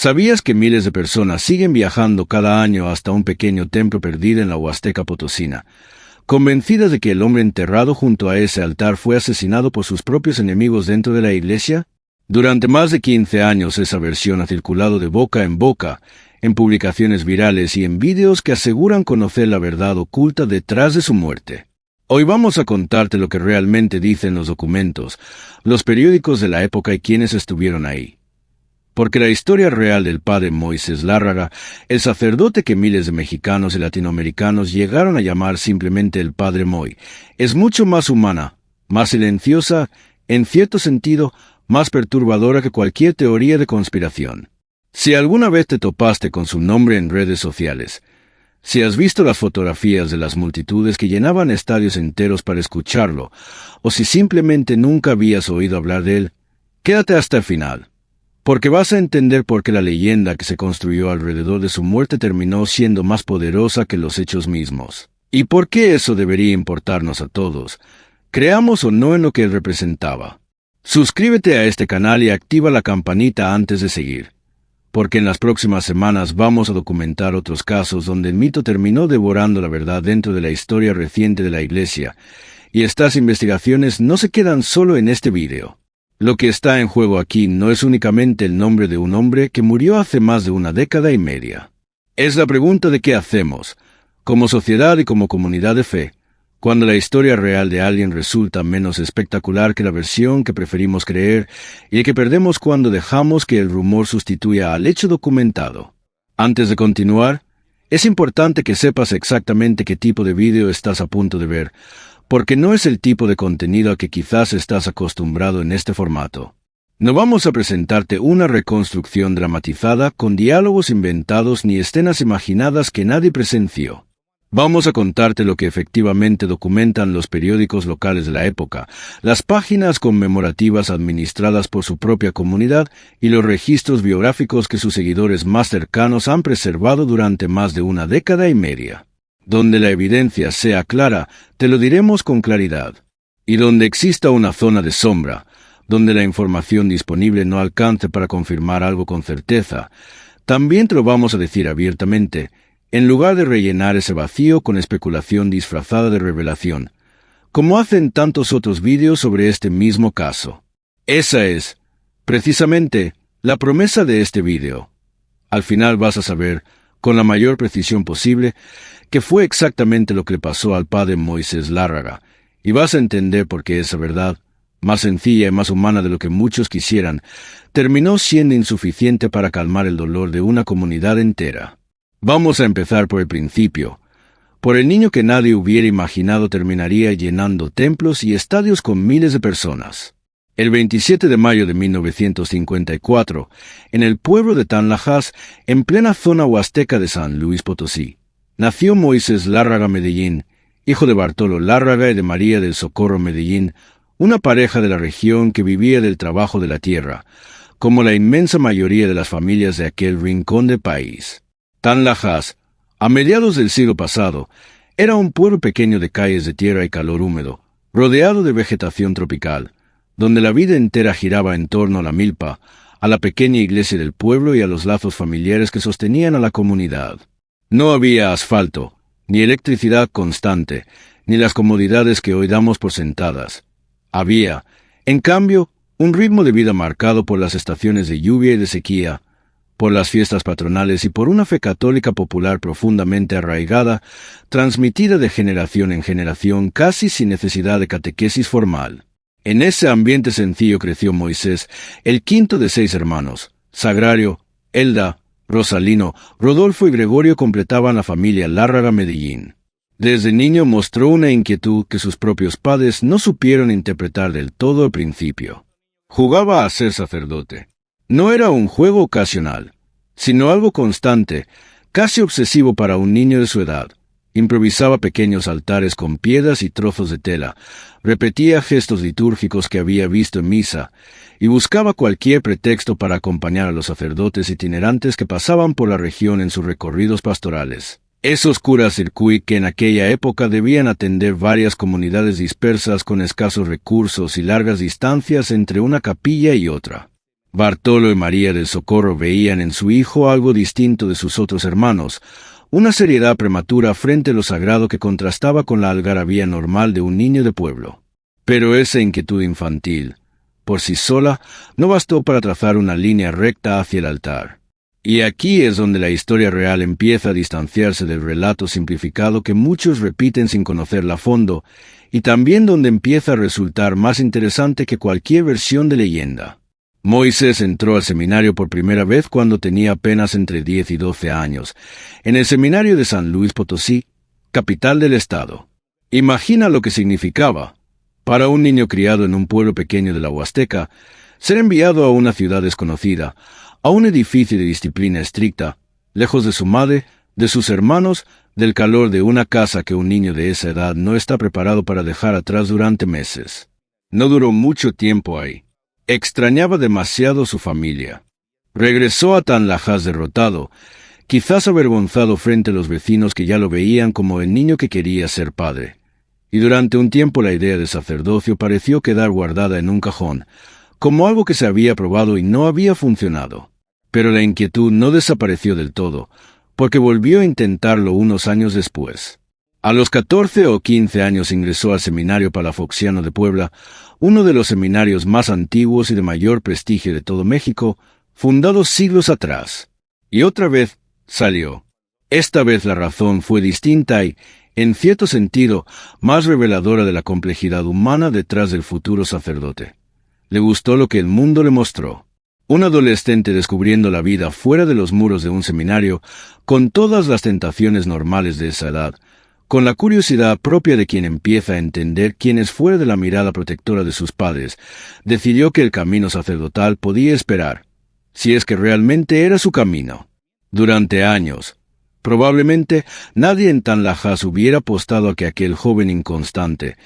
¿Sabías que miles de personas siguen viajando cada año hasta un pequeño templo perdido en la Huasteca Potosina, convencidas de que el hombre enterrado junto a ese altar fue asesinado por sus propios enemigos dentro de la iglesia? Durante más de 15 años esa versión ha circulado de boca en boca, en publicaciones virales y en vídeos que aseguran conocer la verdad oculta detrás de su muerte. Hoy vamos a contarte lo que realmente dicen los documentos, los periódicos de la época y quienes estuvieron ahí. Porque la historia real del padre Moisés Lárraga, el sacerdote que miles de mexicanos y latinoamericanos llegaron a llamar simplemente el padre Moy, es mucho más humana, más silenciosa, en cierto sentido, más perturbadora que cualquier teoría de conspiración. Si alguna vez te topaste con su nombre en redes sociales, si has visto las fotografías de las multitudes que llenaban estadios enteros para escucharlo, o si simplemente nunca habías oído hablar de él, quédate hasta el final, porque vas a entender por qué la leyenda que se construyó alrededor de su muerte terminó siendo más poderosa que los hechos mismos. Y por qué eso debería importarnos a todos, creamos o no en lo que él representaba. Suscríbete a este canal y activa la campanita antes de seguir, porque en las próximas semanas vamos a documentar otros casos donde el mito terminó devorando la verdad dentro de la historia reciente de la Iglesia, y estas investigaciones no se quedan solo en este video. Lo que está en juego aquí no es únicamente el nombre de un hombre que murió hace más de una década y media. Es la pregunta de qué hacemos, como sociedad y como comunidad de fe, cuando la historia real de alguien resulta menos espectacular que la versión que preferimos creer y que perdemos cuando dejamos que el rumor sustituya al hecho documentado. Antes de continuar, es importante que sepas exactamente qué tipo de vídeo estás a punto de ver, porque no es el tipo de contenido a que quizás estás acostumbrado en este formato. No vamos a presentarte una reconstrucción dramatizada con diálogos inventados ni escenas imaginadas que nadie presenció. Vamos a contarte lo que efectivamente documentan los periódicos locales de la época, las páginas conmemorativas administradas por su propia comunidad y los registros biográficos que sus seguidores más cercanos han preservado durante más de una década y media. Donde la evidencia sea clara, te lo diremos con claridad. Y donde exista una zona de sombra, donde la información disponible no alcance para confirmar algo con certeza, también te lo vamos a decir abiertamente, en lugar de rellenar ese vacío con especulación disfrazada de revelación, como hacen tantos otros vídeos sobre este mismo caso. Esa es, precisamente, la promesa de este vídeo. Al final vas a saber, con la mayor precisión posible, que fue exactamente lo que le pasó al padre Moisés Lárraga, y vas a entender por qué esa verdad, más sencilla y más humana de lo que muchos quisieran, terminó siendo insuficiente para calmar el dolor de una comunidad entera. Vamos a empezar por el principio, por el niño que nadie hubiera imaginado terminaría llenando templos y estadios con miles de personas. El 27 de mayo de 1954, en el pueblo de Tanlajas, en plena zona huasteca de San Luis Potosí, nació Moisés Lárraga Medellín, hijo de Bartolo Lárraga y de María del Socorro Medellín, una pareja de la región que vivía del trabajo de la tierra, como la inmensa mayoría de las familias de aquel rincón del país. Tanlajas, a mediados del siglo pasado, era un pueblo pequeño de calles de tierra y calor húmedo, rodeado de vegetación tropical, donde la vida entera giraba en torno a la milpa, a la pequeña iglesia del pueblo y a los lazos familiares que sostenían a la comunidad. No había asfalto, ni electricidad constante, ni las comodidades que hoy damos por sentadas. Había, en cambio, un ritmo de vida marcado por las estaciones de lluvia y de sequía, por las fiestas patronales y por una fe católica popular profundamente arraigada, transmitida de generación en generación casi sin necesidad de catequesis formal. En ese ambiente sencillo creció Moisés, el quinto de 6 hermanos. Sagrario, Elda, Rosalino, Rodolfo y Gregorio completaban la familia Lárraga Medellín. Desde niño mostró una inquietud que sus propios padres no supieron interpretar del todo al principio. Jugaba a ser sacerdote. No era un juego ocasional, sino algo constante, casi obsesivo para un niño de su edad. Improvisaba pequeños altares con piedras y trozos de tela, repetía gestos litúrgicos que había visto en misa, y buscaba cualquier pretexto para acompañar a los sacerdotes itinerantes que pasaban por la región en sus recorridos pastorales. Esos curas circuit que en aquella época debían atender varias comunidades dispersas con escasos recursos y largas distancias entre una capilla y otra. Bartolo y María del Socorro veían en su hijo algo distinto de sus otros hermanos, una seriedad prematura frente a lo sagrado que contrastaba con la algarabía normal de un niño de pueblo. Pero esa inquietud infantil, por sí sola, no bastó para trazar una línea recta hacia el altar. Y aquí es donde la historia real empieza a distanciarse del relato simplificado que muchos repiten sin conocerla a fondo, y también donde empieza a resultar más interesante que cualquier versión de leyenda. Moisés entró al seminario por primera vez cuando tenía apenas entre 10 y 12 años, en el seminario de San Luis Potosí, capital del estado. Imagina lo que significaba, para un niño criado en un pueblo pequeño de la Huasteca, ser enviado a una ciudad desconocida, a un edificio de disciplina estricta, lejos de su madre, de sus hermanos, del calor de una casa que un niño de esa edad no está preparado para dejar atrás durante meses. No duró mucho tiempo ahí. Extrañaba demasiado a su familia. Regresó a Tanlajas derrotado, quizás avergonzado frente a los vecinos que ya lo veían como el niño que quería ser padre. Y durante un tiempo la idea de sacerdocio pareció quedar guardada en un cajón, como algo que se había probado y no había funcionado. Pero la inquietud no desapareció del todo, porque volvió a intentarlo unos años después. A los 14 o 15 años ingresó al Seminario Palafoxiano de Puebla, uno de los seminarios más antiguos y de mayor prestigio de todo México, fundado siglos atrás. Y otra vez salió. Esta vez la razón fue distinta y, en cierto sentido, más reveladora de la complejidad humana detrás del futuro sacerdote. Le gustó lo que el mundo le mostró. Un adolescente descubriendo la vida fuera de los muros de un seminario, con todas las tentaciones normales de esa edad, con la curiosidad propia de quien empieza a entender quién es fuera de la mirada protectora de sus padres, decidió que el camino sacerdotal podía esperar, si es que realmente era su camino. Durante años, probablemente nadie en Tanlajas hubiera apostado a que aquel joven inconstante,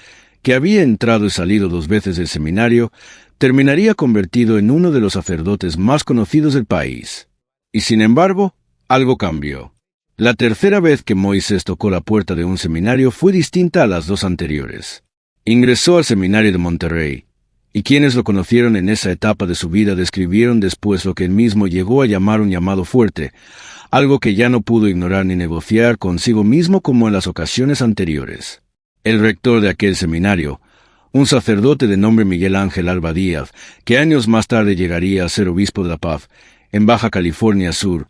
que había entrado y salido 2 veces del seminario, terminaría convertido en uno de los sacerdotes más conocidos del país. Y sin embargo, algo cambió. La tercera vez que Moisés tocó la puerta de un seminario fue distinta a las 2 anteriores. Ingresó al seminario de Monterrey, y quienes lo conocieron en esa etapa de su vida describieron después lo que él mismo llegó a llamar un llamado fuerte, algo que ya no pudo ignorar ni negociar consigo mismo como en las ocasiones anteriores. El rector de aquel seminario, un sacerdote de nombre Miguel Ángel Alba Díaz, que años más tarde llegaría a ser obispo de La Paz, en Baja California Sur,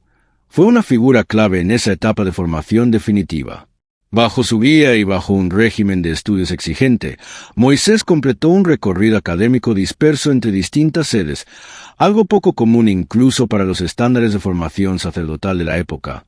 fue una figura clave en esa etapa de formación definitiva. Bajo su guía y bajo un régimen de estudios exigente, Moisés completó un recorrido académico disperso entre distintas sedes, algo poco común incluso para los estándares de formación sacerdotal de la época.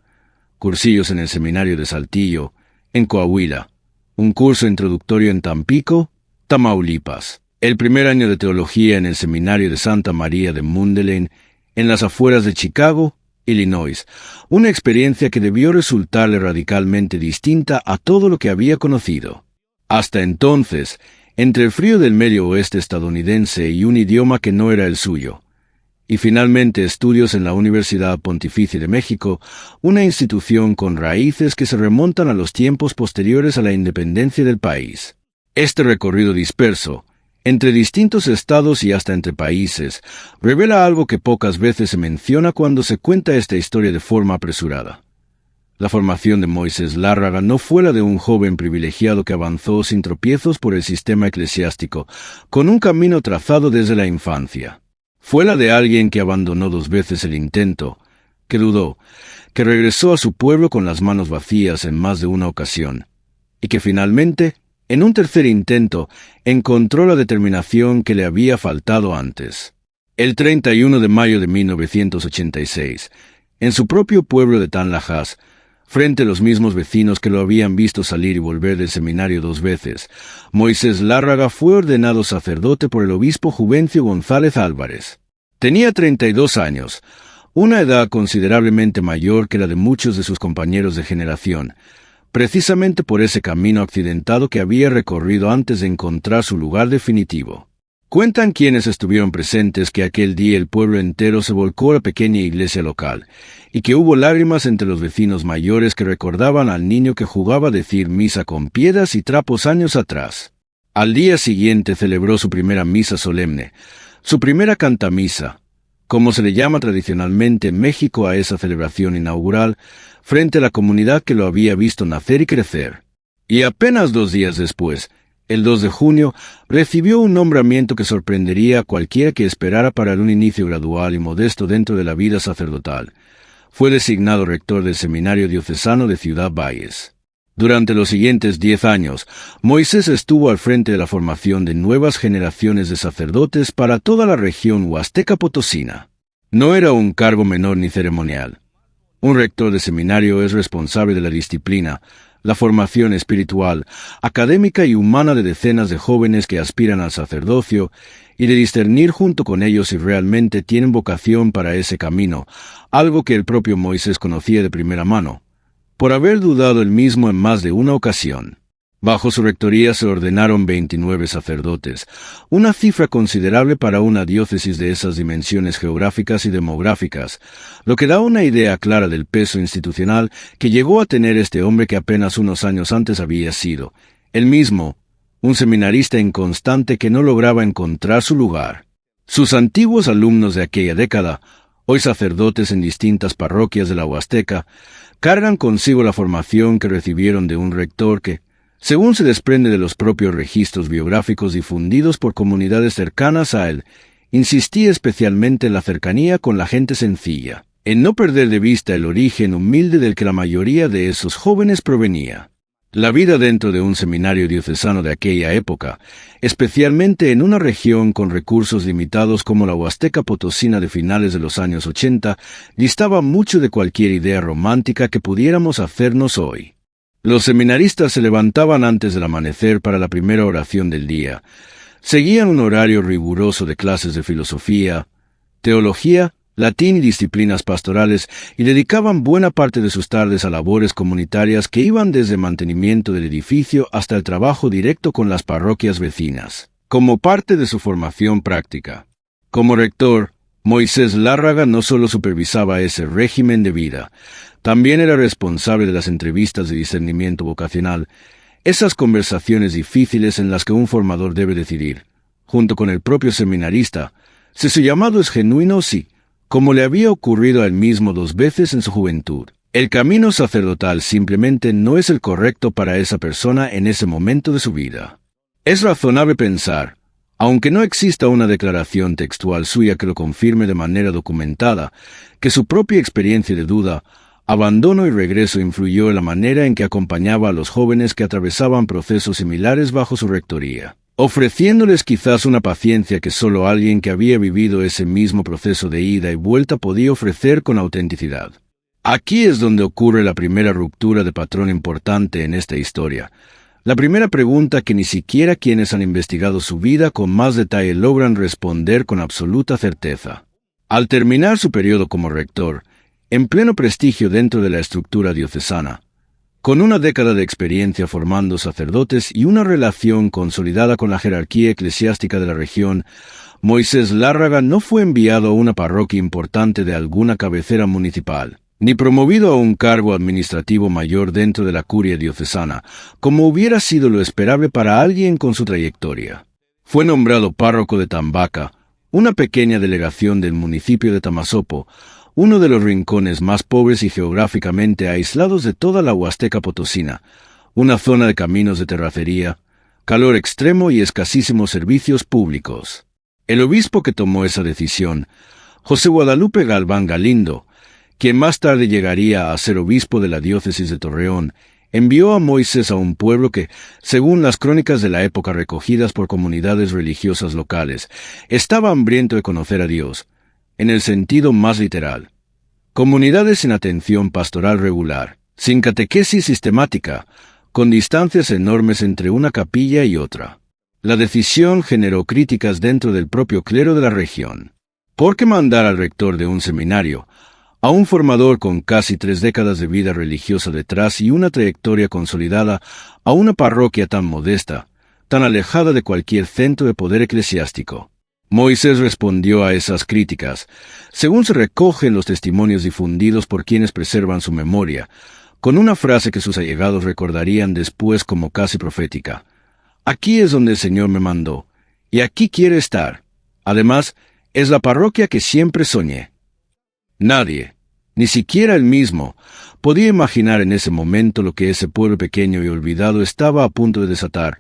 Cursillos en el seminario de Saltillo, en Coahuila, un curso introductorio en Tampico, Tamaulipas, el primer año de teología en el seminario de Santa María de Mundelein, en las afueras de Chicago, Illinois, una experiencia que debió resultarle radicalmente distinta a todo lo que había conocido. Hasta entonces, entre el frío del medio oeste estadounidense y un idioma que no era el suyo, y finalmente estudios en la Universidad Pontificia de México, una institución con raíces que se remontan a los tiempos posteriores a la independencia del país. Este recorrido disperso, entre distintos estados y hasta entre países, revela algo que pocas veces se menciona cuando se cuenta esta historia de forma apresurada. La formación de Moisés Lárraga no fue la de un joven privilegiado que avanzó sin tropiezos por el sistema eclesiástico, con un camino trazado desde la infancia. Fue la de alguien que abandonó 2 veces el intento, que dudó, que regresó a su pueblo con las manos vacías en más de una ocasión, y que finalmente, en un tercer intento, encontró la determinación que le había faltado antes. El 31 de mayo de 1986, en su propio pueblo de Tanlajas, frente a los mismos vecinos que lo habían visto salir y volver del seminario 2 veces, Moisés Lárraga fue ordenado sacerdote por el obispo Juvencio González Álvarez. Tenía 32 años, una edad considerablemente mayor que la de muchos de sus compañeros de generación, precisamente por ese camino accidentado que había recorrido antes de encontrar su lugar definitivo. Cuentan quienes estuvieron presentes que aquel día el pueblo entero se volcó a la pequeña iglesia local, y que hubo lágrimas entre los vecinos mayores que recordaban al niño que jugaba a decir misa con piedras y trapos años atrás. Al día siguiente celebró su primera misa solemne, su primera cantamisa, como se le llama tradicionalmente en México a esa celebración inaugural, frente a la comunidad que lo había visto nacer y crecer. Y apenas 2 días después, el 2 de junio, recibió un nombramiento que sorprendería a cualquiera que esperara para un inicio gradual y modesto dentro de la vida sacerdotal. Fue designado rector del Seminario Diocesano de Ciudad Valles. Durante los siguientes 10 años, Moisés estuvo al frente de la formación de nuevas generaciones de sacerdotes para toda la región huasteca potosina. No era un cargo menor ni ceremonial. Un rector de seminario es responsable de la disciplina, la formación espiritual, académica y humana de decenas de jóvenes que aspiran al sacerdocio y de discernir junto con ellos si realmente tienen vocación para ese camino, algo que el propio Moisés conocía de primera mano, por haber dudado él mismo en más de una ocasión. Bajo su rectoría se ordenaron 29 sacerdotes, una cifra considerable para una diócesis de esas dimensiones geográficas y demográficas, lo que da una idea clara del peso institucional que llegó a tener este hombre que apenas unos años antes había sido, él mismo, un seminarista inconstante que no lograba encontrar su lugar. Sus antiguos alumnos de aquella década, hoy sacerdotes en distintas parroquias de la Huasteca, cargan consigo la formación que recibieron de un rector que, según se desprende de los propios registros biográficos difundidos por comunidades cercanas a él, insistía especialmente en la cercanía con la gente sencilla, en no perder de vista el origen humilde del que la mayoría de esos jóvenes provenía. La vida dentro de un seminario diocesano de aquella época, especialmente en una región con recursos limitados como la Huasteca Potosina de finales de los años 80, distaba mucho de cualquier idea romántica que pudiéramos hacernos hoy. Los seminaristas se levantaban antes del amanecer para la primera oración del día. Seguían un horario riguroso de clases de filosofía, teología, latín y disciplinas pastorales, y dedicaban buena parte de sus tardes a labores comunitarias que iban desde el mantenimiento del edificio hasta el trabajo directo con las parroquias vecinas, como parte de su formación práctica. Como rector, Moisés Lárraga no solo supervisaba ese régimen de vida, también era responsable de las entrevistas de discernimiento vocacional, esas conversaciones difíciles en las que un formador debe decidir, junto con el propio seminarista, si su llamado es genuino o sí, como le había ocurrido a él mismo 2 veces en su juventud. El camino sacerdotal simplemente no es el correcto para esa persona en ese momento de su vida. Es razonable pensar, aunque no exista una declaración textual suya que lo confirme de manera documentada, que su propia experiencia de duda, abandono y regreso influyó en la manera en que acompañaba a los jóvenes que atravesaban procesos similares bajo su rectoría, ofreciéndoles quizás una paciencia que solo alguien que había vivido ese mismo proceso de ida y vuelta podía ofrecer con autenticidad. Aquí es donde ocurre la primera ruptura de patrón importante en esta historia. La primera pregunta que ni siquiera quienes han investigado su vida con más detalle logran responder con absoluta certeza. Al terminar su periodo como rector, en pleno prestigio dentro de la estructura diocesana, con una década de experiencia formando sacerdotes y una relación consolidada con la jerarquía eclesiástica de la región, Moisés Lárraga no fue enviado a una parroquia importante de alguna cabecera municipal, ni promovido a un cargo administrativo mayor dentro de la curia diocesana, como hubiera sido lo esperable para alguien con su trayectoria. Fue nombrado párroco de Tambaca, una pequeña delegación del municipio de Tamazopo, uno de los rincones más pobres y geográficamente aislados de toda la Huasteca Potosina, una zona de caminos de terracería, calor extremo y escasísimos servicios públicos. El obispo que tomó esa decisión, José Guadalupe Galván Galindo, quien más tarde llegaría a ser obispo de la diócesis de Torreón, envió a Moisés a un pueblo que, según las crónicas de la época recogidas por comunidades religiosas locales, estaba hambriento de conocer a Dios, en el sentido más literal. Comunidades sin atención pastoral regular, sin catequesis sistemática, con distancias enormes entre una capilla y otra. La decisión generó críticas dentro del propio clero de la región. ¿Por qué mandar al rector de un seminario, a un formador con casi 3 décadas de vida religiosa detrás y una trayectoria consolidada, a una parroquia tan modesta, tan alejada de cualquier centro de poder eclesiástico? Moisés respondió a esas críticas, según se recoge en los testimonios difundidos por quienes preservan su memoria, con una frase que sus allegados recordarían después como casi profética. Aquí es donde el Señor me mandó, y aquí quiere estar. Además, Es la parroquia que siempre soñé. Nadie, ni siquiera él mismo, podía imaginar en ese momento lo que ese pueblo pequeño y olvidado estaba a punto de desatar,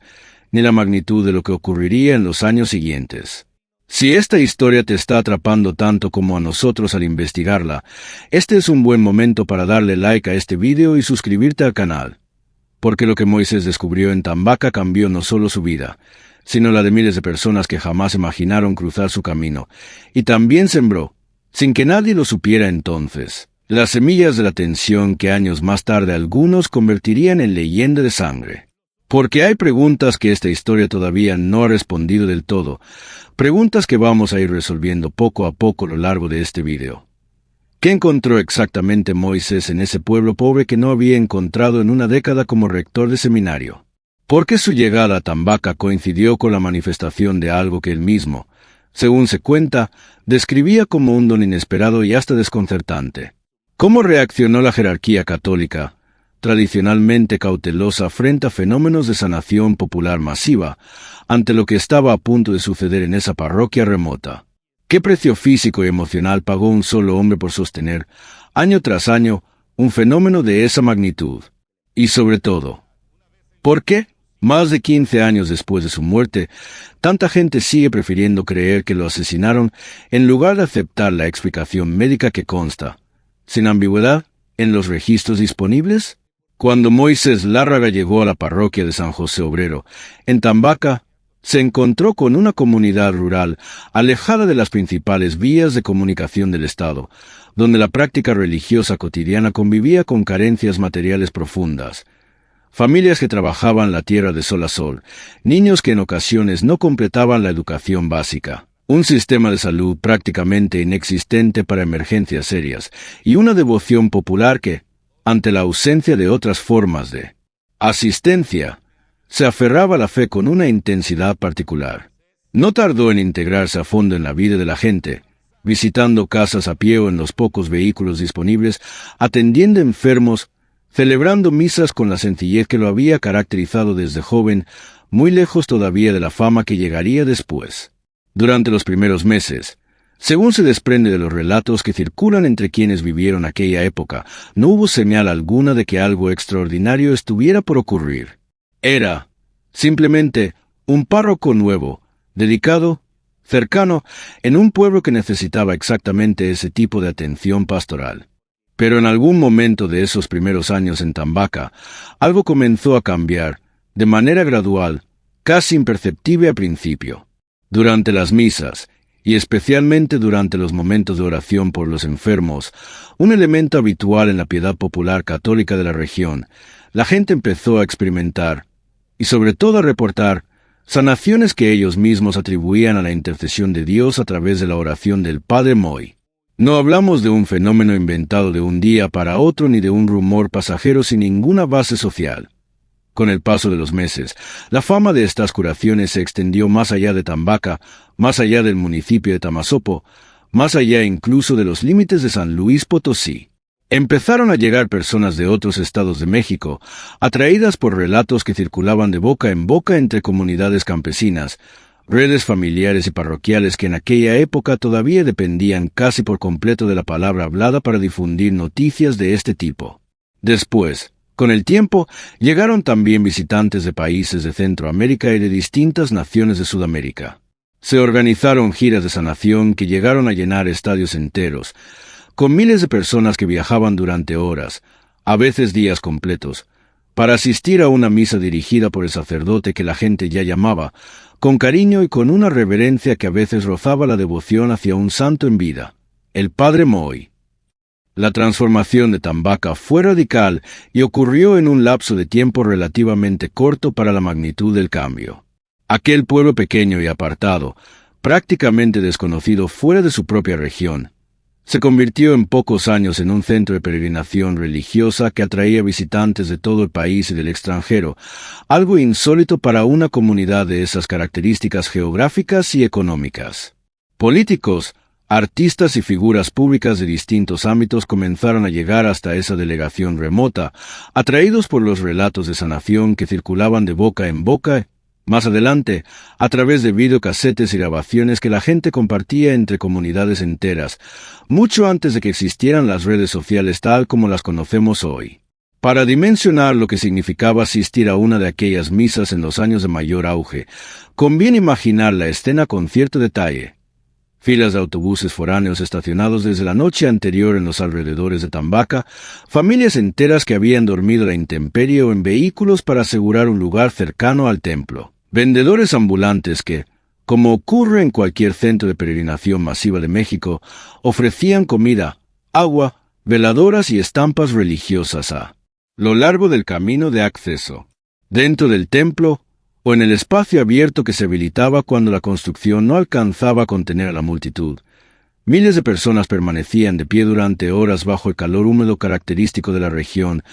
ni la magnitud de lo que ocurriría en los años siguientes. Si esta historia te está atrapando tanto como a nosotros al investigarla, este es un buen momento para darle like a este video y suscribirte al canal. Porque lo que Moisés descubrió en Tambaca cambió no solo su vida, sino la de miles de personas que jamás imaginaron cruzar su camino, y también sembró, sin que nadie lo supiera entonces, las semillas de la tensión que años más tarde algunos convertirían en leyenda de sangre. Porque hay preguntas que esta historia todavía no ha respondido del todo, preguntas que vamos a ir resolviendo poco a poco a lo largo de este video. ¿Qué encontró exactamente Moisés en ese pueblo pobre que no había encontrado en una década como rector de seminario? ¿Por qué su llegada a Tambaca coincidió con la manifestación de algo que él mismo, según se cuenta, describía como un don inesperado y hasta desconcertante? ¿Cómo reaccionó la jerarquía católica, tradicionalmente cautelosa frente a fenómenos de sanación popular masiva, ante lo que estaba a punto de suceder en esa parroquia remota? ¿Qué precio físico y emocional pagó un solo hombre por sostener, año tras año, un fenómeno de esa magnitud? Y sobre todo, ¿por qué, más de 15 años después de su muerte, tanta gente sigue prefiriendo creer que lo asesinaron en lugar de aceptar la explicación médica que consta, sin ambigüedad, en los registros disponibles? Cuando Moisés Lárraga llegó a la parroquia de San José Obrero, en Tambaca, se encontró con una comunidad rural alejada de las principales vías de comunicación del Estado, donde la práctica religiosa cotidiana convivía con carencias materiales profundas. Familias que trabajaban la tierra de sol a sol, niños que en ocasiones no completaban la educación básica, un sistema de salud prácticamente inexistente para emergencias serias, y una devoción popular que, ante la ausencia de otras formas de asistencia, se aferraba a la fe con una intensidad particular. No tardó en integrarse a fondo en la vida de la gente, visitando casas a pie o en los pocos vehículos disponibles, atendiendo enfermos, celebrando misas con la sencillez que lo había caracterizado desde joven, muy lejos todavía de la fama que llegaría después. Durante los primeros meses, según se desprende de los relatos que circulan entre quienes vivieron aquella época, no hubo señal alguna de que algo extraordinario estuviera por ocurrir. Era, simplemente, un párroco nuevo, dedicado, cercano, en un pueblo que necesitaba exactamente ese tipo de atención pastoral. Pero en algún momento de esos primeros años en Tambaca, algo comenzó a cambiar, de manera gradual, casi imperceptible al principio. Durante las misas, y especialmente durante los momentos de oración por los enfermos, un elemento habitual en la piedad popular católica de la región, la gente empezó a experimentar, y sobre todo a reportar, sanaciones que ellos mismos atribuían a la intercesión de Dios a través de la oración del Padre Moy. No hablamos de un fenómeno inventado de un día para otro ni de un rumor pasajero sin ninguna base social. Con el paso de los meses, la fama de estas curaciones se extendió más allá de Tambaca, más allá del municipio de Tamazopo, más allá incluso de los límites de San Luis Potosí. Empezaron a llegar personas de otros estados de México, atraídas por relatos que circulaban de boca en boca entre comunidades campesinas, redes familiares y parroquiales que en aquella época todavía dependían casi por completo de la palabra hablada para difundir noticias de este tipo. Después, con el tiempo, llegaron también visitantes de países de Centroamérica y de distintas naciones de Sudamérica. Se organizaron giras de sanación que llegaron a llenar estadios enteros, con miles de personas que viajaban durante horas, a veces días completos, para asistir a una misa dirigida por el sacerdote que la gente ya llamaba, con cariño y con una reverencia que a veces rozaba la devoción hacia un santo en vida, el Padre Moy. La transformación de Tambaca fue radical y ocurrió en un lapso de tiempo relativamente corto para la magnitud del cambio. Aquel pueblo pequeño y apartado, prácticamente desconocido fuera de su propia región, se convirtió en pocos años en un centro de peregrinación religiosa que atraía visitantes de todo el país y del extranjero, algo insólito para una comunidad de esas características geográficas y económicas. Políticos, artistas y figuras públicas de distintos ámbitos comenzaron a llegar hasta esa delegación remota, atraídos por los relatos de sanación que circulaban de boca en boca Más adelante, a través de videocasetes y grabaciones que la gente compartía entre comunidades enteras, mucho antes de que existieran las redes sociales tal como las conocemos hoy. Para dimensionar lo que significaba asistir a una de aquellas misas en los años de mayor auge, conviene imaginar la escena con cierto detalle. Filas de autobuses foráneos estacionados desde la noche anterior en los alrededores de Tambaca, familias enteras que habían dormido a la intemperie o en vehículos para asegurar un lugar cercano al templo. Vendedores ambulantes que, como ocurre en cualquier centro de peregrinación masiva de México, ofrecían comida, agua, veladoras y estampas religiosas a lo largo del camino de acceso, dentro del templo o en el espacio abierto que se habilitaba cuando la construcción no alcanzaba a contener a la multitud. Miles de personas permanecían de pie durante horas bajo el calor húmedo característico de la región,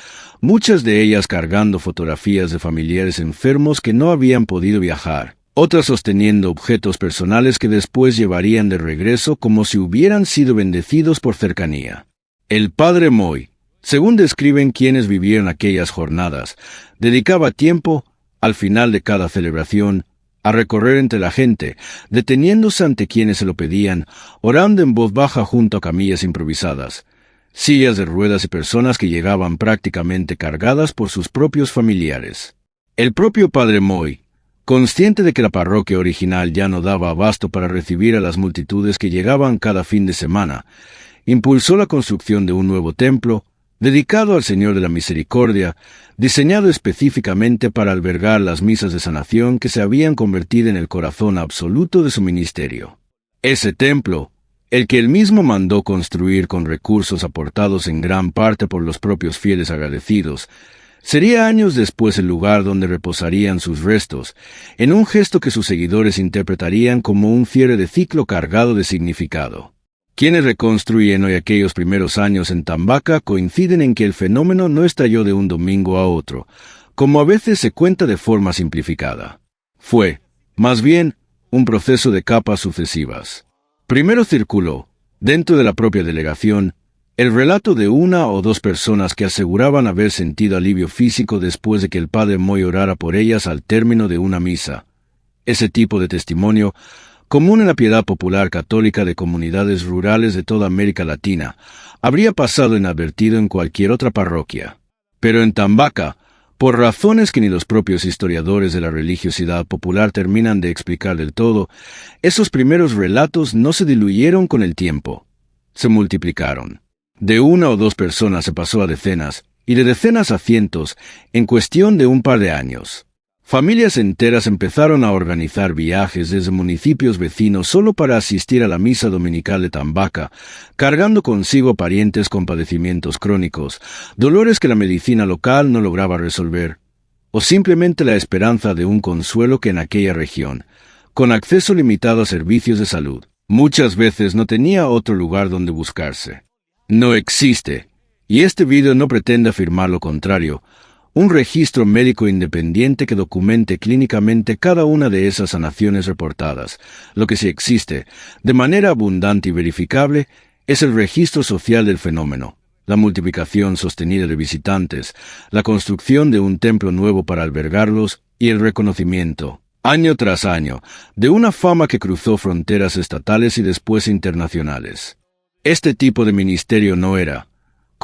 muchas de ellas cargando fotografías de familiares enfermos que no habían podido viajar, otras sosteniendo objetos personales que después llevarían de regreso como si hubieran sido bendecidos por cercanía. El padre Moy, según describen quienes vivieron aquellas jornadas, dedicaba tiempo, al final de cada celebración, a recorrer entre la gente, deteniéndose ante quienes se lo pedían, orando en voz baja junto a camillas improvisadas, sillas de ruedas y personas que llegaban prácticamente cargadas por sus propios familiares. El propio padre Moy, consciente de que la parroquia original ya no daba abasto para recibir a las multitudes que llegaban cada fin de semana, impulsó la construcción de un nuevo templo, dedicado al Señor de la Misericordia, diseñado específicamente para albergar las misas de sanación que se habían convertido en el corazón absoluto de su ministerio. Ese templo, el que él mismo mandó construir con recursos aportados en gran parte por los propios fieles agradecidos, sería años después el lugar donde reposarían sus restos, en un gesto que sus seguidores interpretarían como un cierre de ciclo cargado de significado. Quienes reconstruyen hoy aquellos primeros años en Tambaca coinciden en que el fenómeno no estalló de un domingo a otro, como a veces se cuenta de forma simplificada. Fue, más bien, un proceso de capas sucesivas. Primero circuló, dentro de la propia delegación, el relato de una o dos personas que aseguraban haber sentido alivio físico después de que el padre Moy orara por ellas al término de una misa. Ese tipo de testimonio, común en la piedad popular católica de comunidades rurales de toda América Latina, habría pasado inadvertido en cualquier otra parroquia. Pero en Tambaca, por razones que ni los propios historiadores de la religiosidad popular terminan de explicar del todo, esos primeros relatos no se diluyeron con el tiempo. Se multiplicaron. De una o dos personas se pasó a decenas, y de decenas a cientos, en cuestión de un par de años. Familias enteras empezaron a organizar viajes desde municipios vecinos solo para asistir a la misa dominical de Tambaca, cargando consigo parientes con padecimientos crónicos, dolores que la medicina local no lograba resolver, o simplemente la esperanza de un consuelo que en aquella región, con acceso limitado a servicios de salud, muchas veces no tenía otro lugar donde buscarse. No existe, y este video no pretende afirmar lo contrario, un registro médico independiente que documente clínicamente cada una de esas sanaciones reportadas. Lo que sí existe, de manera abundante y verificable, es el registro social del fenómeno, la multiplicación sostenida de visitantes, la construcción de un templo nuevo para albergarlos y el reconocimiento, año tras año, de una fama que cruzó fronteras estatales y después internacionales. Este tipo de ministerio no era,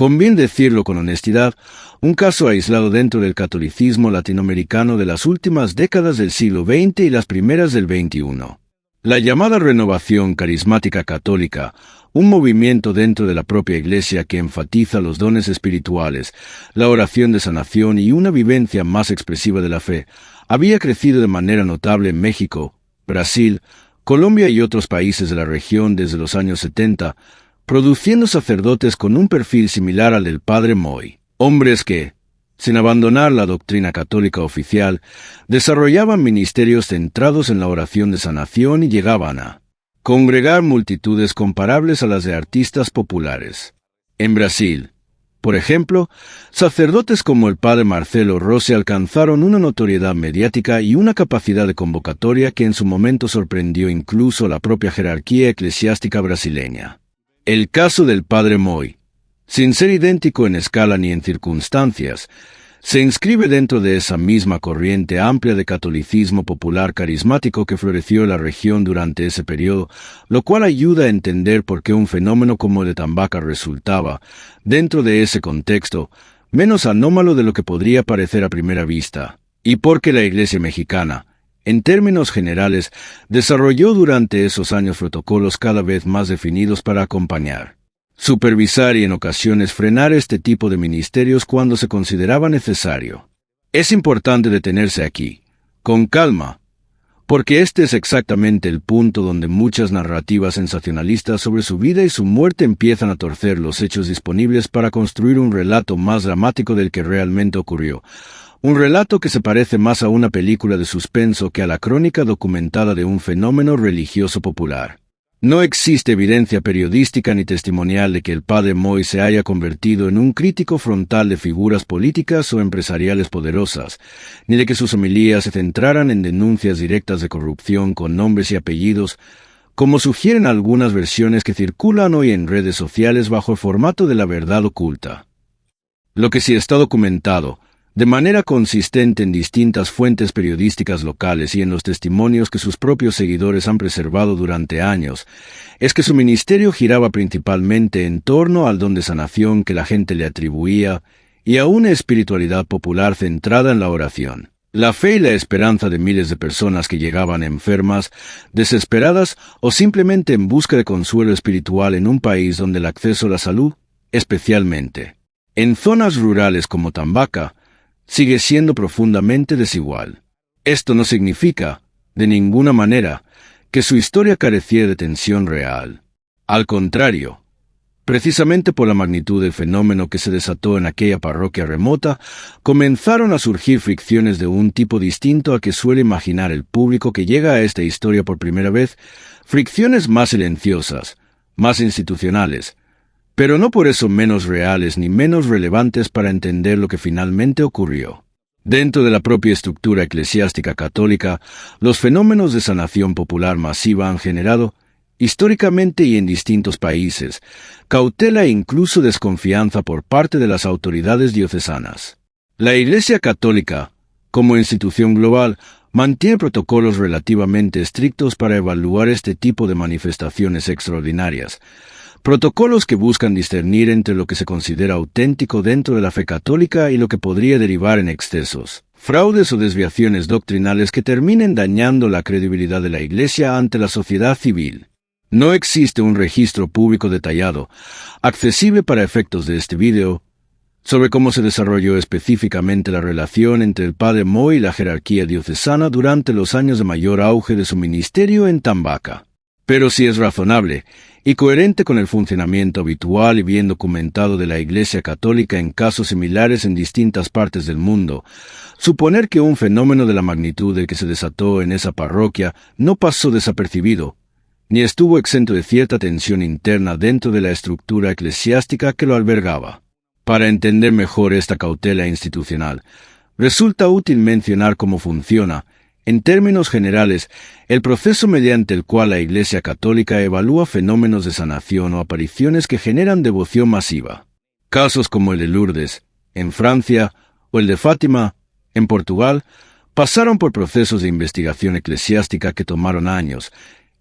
con bien decirlo con honestidad, un caso aislado dentro del catolicismo latinoamericano de las últimas décadas del siglo XX y las primeras del XXI. La llamada renovación carismática católica, un movimiento dentro de la propia Iglesia que enfatiza los dones espirituales, la oración de sanación y una vivencia más expresiva de la fe, había crecido de manera notable en México, Brasil, Colombia y otros países de la región desde los años 70, produciendo sacerdotes con un perfil similar al del padre Moy, hombres que, sin abandonar la doctrina católica oficial, desarrollaban ministerios centrados en la oración de sanación y llegaban a congregar multitudes comparables a las de artistas populares. En Brasil, por ejemplo, sacerdotes como el padre Marcelo Rossi alcanzaron una notoriedad mediática y una capacidad de convocatoria que en su momento sorprendió incluso a la propia jerarquía eclesiástica brasileña. El caso del padre Moy, sin ser idéntico en escala ni en circunstancias, Se inscribe dentro de esa misma corriente amplia de catolicismo popular carismático que floreció en la región durante ese periodo, lo cual ayuda a entender por qué un fenómeno como el de Tambaca resultaba, dentro de ese contexto, menos anómalo de lo que podría parecer a primera vista, y porque la Iglesia mexicana, en términos generales, desarrolló durante esos años protocolos cada vez más definidos para acompañar, supervisar y en ocasiones frenar este tipo de ministerios cuando se consideraba necesario. Es importante detenerse aquí, con calma, porque este es exactamente el punto donde muchas narrativas sensacionalistas sobre su vida y su muerte empiezan a torcer los hechos disponibles para construir un relato más dramático del que realmente ocurrió. Un relato que se parece más a una película de suspenso que a la crónica documentada de un fenómeno religioso popular. No existe evidencia periodística ni testimonial de que el padre Moy se haya convertido en un crítico frontal de figuras políticas o empresariales poderosas, ni de que sus homilías se centraran en denuncias directas de corrupción con nombres y apellidos, como sugieren algunas versiones que circulan hoy en redes sociales bajo el formato de la verdad oculta. Lo que sí está documentado, de manera consistente en distintas fuentes periodísticas locales y en los testimonios que sus propios seguidores han preservado durante años, es que su ministerio giraba principalmente en torno al don de sanación que la gente le atribuía y a una espiritualidad popular centrada en la oración. La fe y la esperanza de miles de personas que llegaban enfermas, desesperadas o simplemente en busca de consuelo espiritual en un país donde el acceso a la salud, especialmente en zonas rurales como Tambaca, sigue siendo profundamente desigual. Esto no significa, de ninguna manera, que su historia careciera de tensión real. Al contrario, precisamente por la magnitud del fenómeno que se desató en aquella parroquia remota, comenzaron a surgir fricciones de un tipo distinto al que suele imaginar el público que llega a esta historia por primera vez, fricciones más silenciosas, más institucionales, pero no por eso menos reales ni menos relevantes para entender lo que finalmente ocurrió. Dentro de la propia estructura eclesiástica católica, los fenómenos de sanación popular masiva han generado, históricamente y en distintos países, cautela e incluso desconfianza por parte de las autoridades diocesanas. La Iglesia Católica, como institución global, mantiene protocolos relativamente estrictos para evaluar este tipo de manifestaciones extraordinarias, protocolos que buscan discernir entre lo que se considera auténtico dentro de la fe católica y lo que podría derivar en excesos, fraudes o desviaciones doctrinales que terminen dañando la credibilidad de la Iglesia ante la sociedad civil. No existe un registro público detallado, accesible para efectos de este video, sobre cómo se desarrolló específicamente la relación entre el padre Moy y la jerarquía diocesana durante los años de mayor auge de su ministerio en Tambaca. Pero sí es razonable y coherente con el funcionamiento habitual y bien documentado de la Iglesia Católica en casos similares en distintas partes del mundo, suponer que un fenómeno de la magnitud del que se desató en esa parroquia no pasó desapercibido, ni estuvo exento de cierta tensión interna dentro de la estructura eclesiástica que lo albergaba. Para entender mejor esta cautela institucional, resulta útil mencionar cómo funciona, en términos generales, el proceso mediante el cual la Iglesia Católica evalúa fenómenos de sanación o apariciones que generan devoción masiva. Casos como el de Lourdes, en Francia, o el de Fátima, en Portugal, pasaron por procesos de investigación eclesiástica que tomaron años,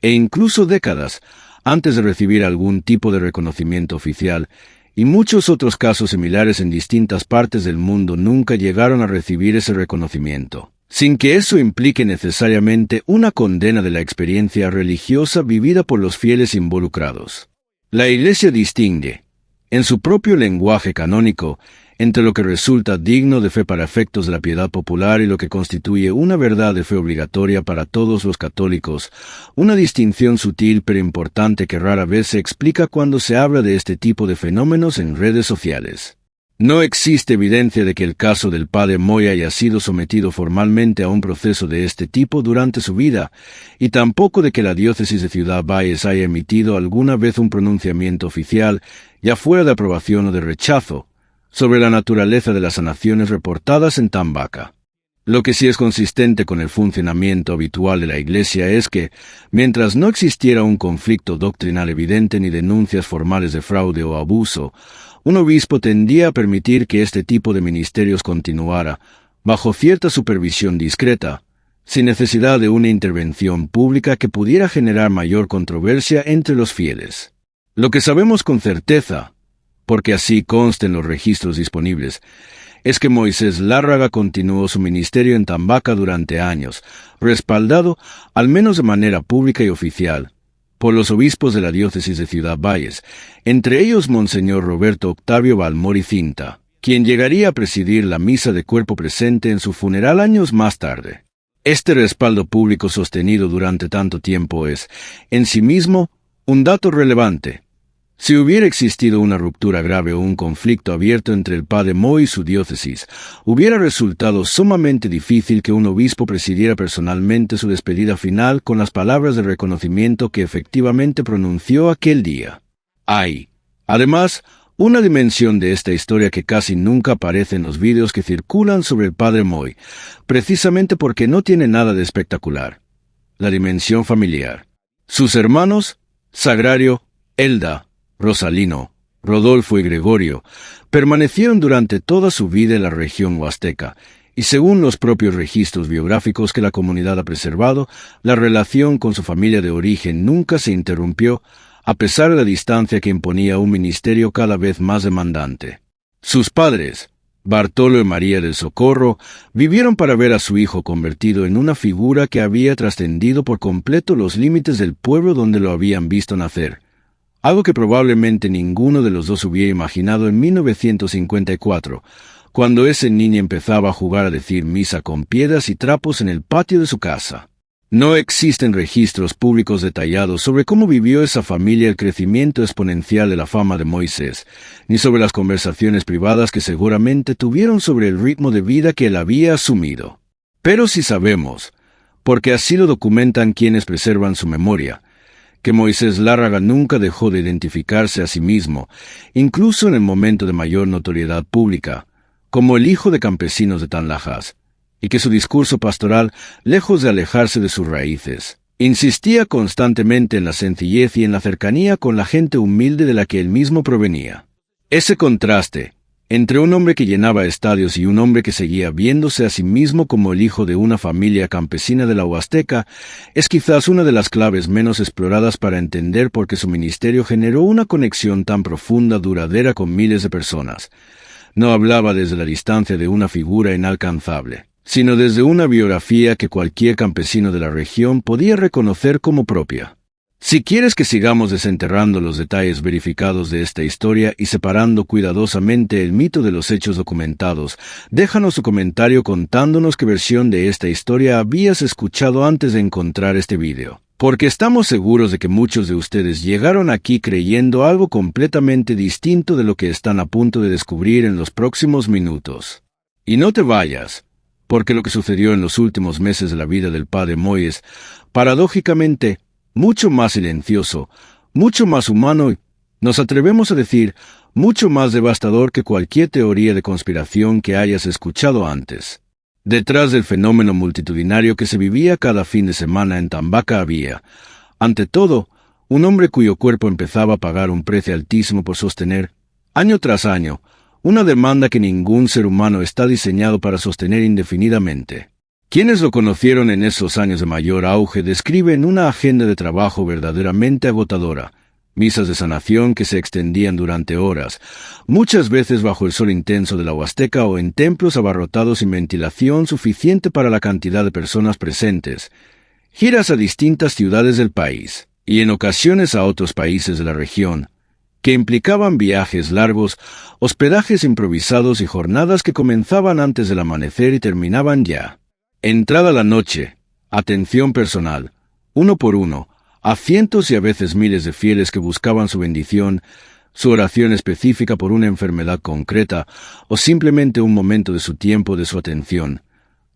e incluso décadas, antes de recibir algún tipo de reconocimiento oficial, y muchos otros casos similares en distintas partes del mundo nunca llegaron a recibir ese reconocimiento, sin que eso implique necesariamente una condena de la experiencia religiosa vivida por los fieles involucrados. La Iglesia distingue, en su propio lenguaje canónico, entre lo que resulta digno de fe para efectos de la piedad popular y lo que constituye una verdad de fe obligatoria para todos los católicos, una distinción sutil pero importante que rara vez se explica cuando se habla de este tipo de fenómenos en redes sociales. No existe evidencia de que el caso del padre Moy haya sido sometido formalmente a un proceso de este tipo durante su vida, y tampoco de que la diócesis de Ciudad Valles haya emitido alguna vez un pronunciamiento oficial, ya fuera de aprobación o de rechazo, sobre la naturaleza de las sanaciones reportadas en Tambaca. Lo que sí es consistente con el funcionamiento habitual de la Iglesia es que, mientras no existiera un conflicto doctrinal evidente ni denuncias formales de fraude o abuso, un obispo tendía a permitir que este tipo de ministerios continuara, bajo cierta supervisión discreta, sin necesidad de una intervención pública que pudiera generar mayor controversia entre los fieles. Lo que sabemos con certeza, porque así consta en los registros disponibles, es que Moisés Lárraga continuó su ministerio en Tambaca durante años, respaldado, al menos de manera pública y oficial, por los obispos de la diócesis de Ciudad Valles, entre ellos Monseñor Roberto Octavio Balmori Cinta, quien llegaría a presidir la misa de cuerpo presente en su funeral años más tarde. Este respaldo público sostenido durante tanto tiempo es, en sí mismo, un dato relevante. Si hubiera existido una ruptura grave o un conflicto abierto entre el padre Moy y su diócesis, hubiera resultado sumamente difícil que un obispo presidiera personalmente su despedida final con las palabras de reconocimiento que efectivamente pronunció aquel día. Hay, además, una dimensión de esta historia que casi nunca aparece en los vídeos que circulan sobre el padre Moy, precisamente porque no tiene nada de espectacular. La dimensión familiar. Sus hermanos, Sagrario, Elda, Rosalino, Rodolfo y Gregorio, permanecieron durante toda su vida en la región huasteca, y según los propios registros biográficos que la comunidad ha preservado, la relación con su familia de origen nunca se interrumpió, a pesar de la distancia que imponía un ministerio cada vez más demandante. Sus padres, Bartolo y María del Socorro, vivieron para ver a su hijo convertido en una figura que había trascendido por completo los límites del pueblo donde lo habían visto nacer, algo que probablemente ninguno de los dos hubiera imaginado en 1954, cuando ese niño empezaba a jugar a decir misa con piedras y trapos en el patio de su casa. No existen registros públicos detallados sobre cómo vivió esa familia el crecimiento exponencial de la fama de Moisés, ni sobre las conversaciones privadas que seguramente tuvieron sobre el ritmo de vida que él había asumido. Pero sí sabemos, porque así lo documentan quienes preservan su memoria, que Moisés Lárraga nunca dejó de identificarse a sí mismo, incluso en el momento de mayor notoriedad pública, como el hijo de campesinos de Tanlajas, y que su discurso pastoral, lejos de alejarse de sus raíces, insistía constantemente en la sencillez y en la cercanía con la gente humilde de la que él mismo provenía. Ese contraste, entre un hombre que llenaba estadios y un hombre que seguía viéndose a sí mismo como el hijo de una familia campesina de la Huasteca, es quizás una de las claves menos exploradas para entender por qué su ministerio generó una conexión tan profunda, duradera con miles de personas. No hablaba desde la distancia de una figura inalcanzable, sino desde una biografía que cualquier campesino de la región podía reconocer como propia. Si quieres que sigamos desenterrando los detalles verificados de esta historia y separando cuidadosamente el mito de los hechos documentados, déjanos tu comentario contándonos qué versión de esta historia habías escuchado antes de encontrar este video, porque estamos seguros de que muchos de ustedes llegaron aquí creyendo algo completamente distinto de lo que están a punto de descubrir en los próximos minutos. Y no te vayas, porque lo que sucedió en los últimos meses de la vida del padre Moy es, paradójicamente, mucho más silencioso, mucho más humano y, nos atrevemos a decir, mucho más devastador que cualquier teoría de conspiración que hayas escuchado antes. Detrás del fenómeno multitudinario que se vivía cada fin de semana en Tambaca había, ante todo, un hombre cuyo cuerpo empezaba a pagar un precio altísimo por sostener, año tras año, una demanda que ningún ser humano está diseñado para sostener indefinidamente. Quienes lo conocieron en esos años de mayor auge describen una agenda de trabajo verdaderamente agotadora, misas de sanación que se extendían durante horas, muchas veces bajo el sol intenso de la Huasteca o en templos abarrotados sin ventilación suficiente para la cantidad de personas presentes, giras a distintas ciudades del país, y en ocasiones a otros países de la región, que implicaban viajes largos, hospedajes improvisados y jornadas que comenzaban antes del amanecer y terminaban ya. Entrada la noche, atención personal, uno por uno, a cientos y a veces miles de fieles que buscaban su bendición, su oración específica por una enfermedad concreta o simplemente un momento de su tiempo, de su atención.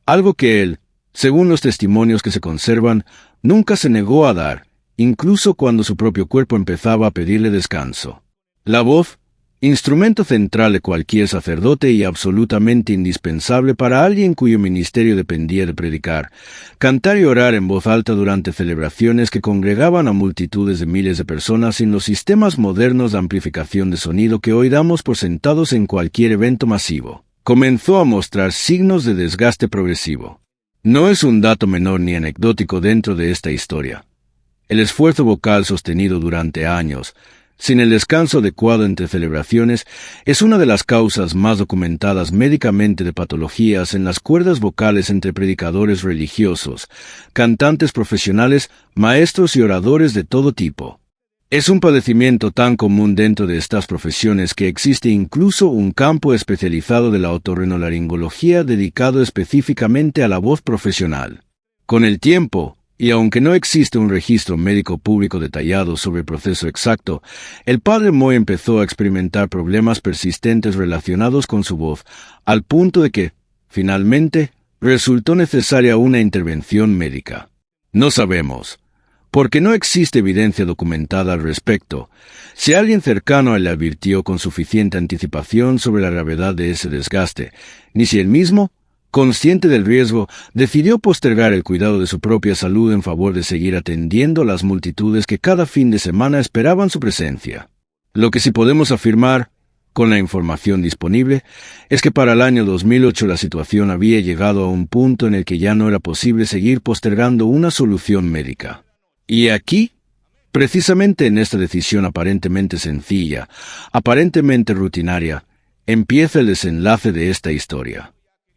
Algo que él, según los testimonios que se conservan, nunca se negó a dar, incluso cuando su propio cuerpo empezaba a pedirle descanso. La voz, instrumento central de cualquier sacerdote y absolutamente indispensable para alguien cuyo ministerio dependía de predicar, cantar y orar en voz alta durante celebraciones que congregaban a multitudes de miles de personas sin los sistemas modernos de amplificación de sonido que hoy damos por sentados en cualquier evento masivo. Comenzó a mostrar signos de desgaste progresivo. No es un dato menor ni anecdótico dentro de esta historia. El esfuerzo vocal sostenido durante años, sin el descanso adecuado entre celebraciones, es una de las causas más documentadas médicamente de patologías en las cuerdas vocales entre predicadores religiosos, cantantes profesionales, maestros y oradores de todo tipo. Es un padecimiento tan común dentro de estas profesiones que existe incluso un campo especializado de la otorrinolaringología dedicado específicamente a la voz profesional. Con el tiempo, y aunque no existe un registro médico público detallado sobre el proceso exacto, el padre Moy empezó a experimentar problemas persistentes relacionados con su voz, al punto de que, finalmente, resultó necesaria una intervención médica. No sabemos, porque no existe evidencia documentada al respecto, si alguien cercano a él le advirtió con suficiente anticipación sobre la gravedad de ese desgaste, ni si él mismo, consciente del riesgo, decidió postergar el cuidado de su propia salud en favor de seguir atendiendo a las multitudes que cada fin de semana esperaban su presencia. Lo que sí podemos afirmar, con la información disponible, es que para el año 2008 la situación había llegado a un punto en el que ya no era posible seguir postergando una solución médica. Y aquí, precisamente en esta decisión aparentemente sencilla, aparentemente rutinaria, empieza el desenlace de esta historia.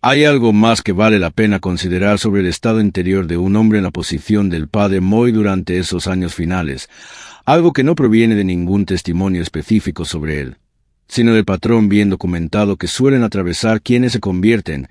Hay algo más que vale la pena considerar sobre el estado interior de un hombre en la posición del padre Moy durante esos años finales, algo que no proviene de ningún testimonio específico sobre él, sino del patrón bien documentado que suelen atravesar quienes se convierten,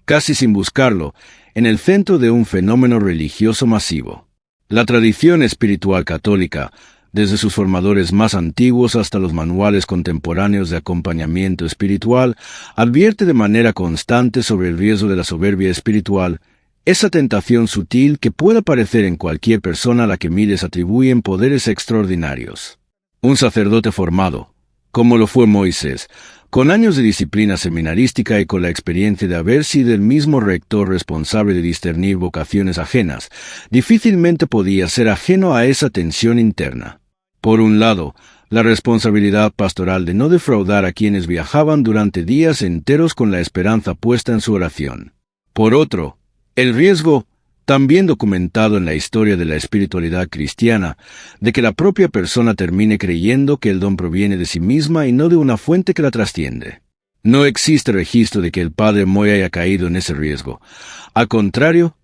casi sin buscarlo, en el centro de un fenómeno religioso masivo. La tradición espiritual católica, desde sus formadores más antiguos hasta los manuales contemporáneos de acompañamiento espiritual, advierte de manera constante sobre el riesgo de la soberbia espiritual, esa tentación sutil que puede aparecer en cualquier persona a la que miles atribuyen poderes extraordinarios. Un sacerdote formado, como lo fue Moisés, con años de disciplina seminarística y con la experiencia de haber sido el mismo rector responsable de discernir vocaciones ajenas, difícilmente podía ser ajeno a esa tensión interna. Por un lado, la responsabilidad pastoral de no defraudar a quienes viajaban durante días enteros con la esperanza puesta en su oración. Por otro, el riesgo, también documentado en la historia de la espiritualidad cristiana, de que la propia persona termine creyendo que el don proviene de sí misma y no de una fuente que la trasciende. No existe registro de que el padre Moy haya caído en ese riesgo. Al contrario,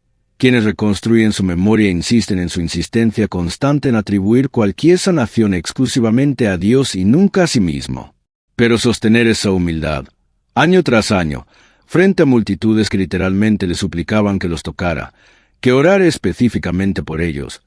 quienes reconstruyen su memoria insisten en su insistencia constante en atribuir cualquier sanación exclusivamente a Dios y nunca a sí mismo. Pero sostener esa humildad, año tras año, frente a multitudes que literalmente le suplicaban que los tocara, que orara específicamente por ellos,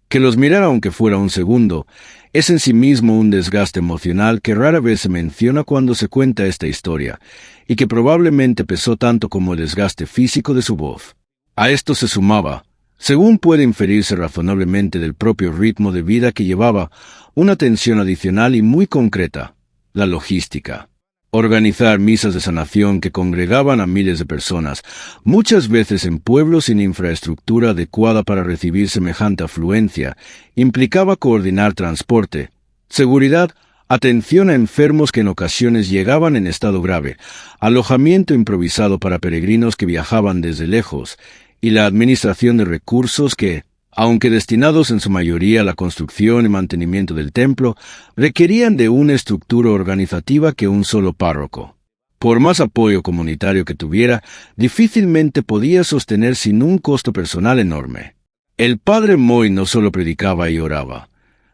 que los mirara aunque fuera un segundo, es en sí mismo un desgaste emocional que rara vez se menciona cuando se cuenta esta historia, y que probablemente pesó tanto como el desgaste físico de su voz. A esto se sumaba, según puede inferirse razonablemente del propio ritmo de vida que llevaba, una tensión adicional y muy concreta, la logística. Organizar misas de sanación que congregaban a miles de personas, muchas veces en pueblos sin infraestructura adecuada para recibir semejante afluencia, implicaba coordinar transporte, seguridad, atención a enfermos que en ocasiones llegaban en estado grave, alojamiento improvisado para peregrinos que viajaban desde lejos, y la administración de recursos que, aunque destinados en su mayoría a la construcción y mantenimiento del templo, requerían de una estructura organizativa que un solo párroco, por más apoyo comunitario que tuviera, difícilmente podía sostener sin un costo personal enorme. El padre Moy no solo predicaba y oraba,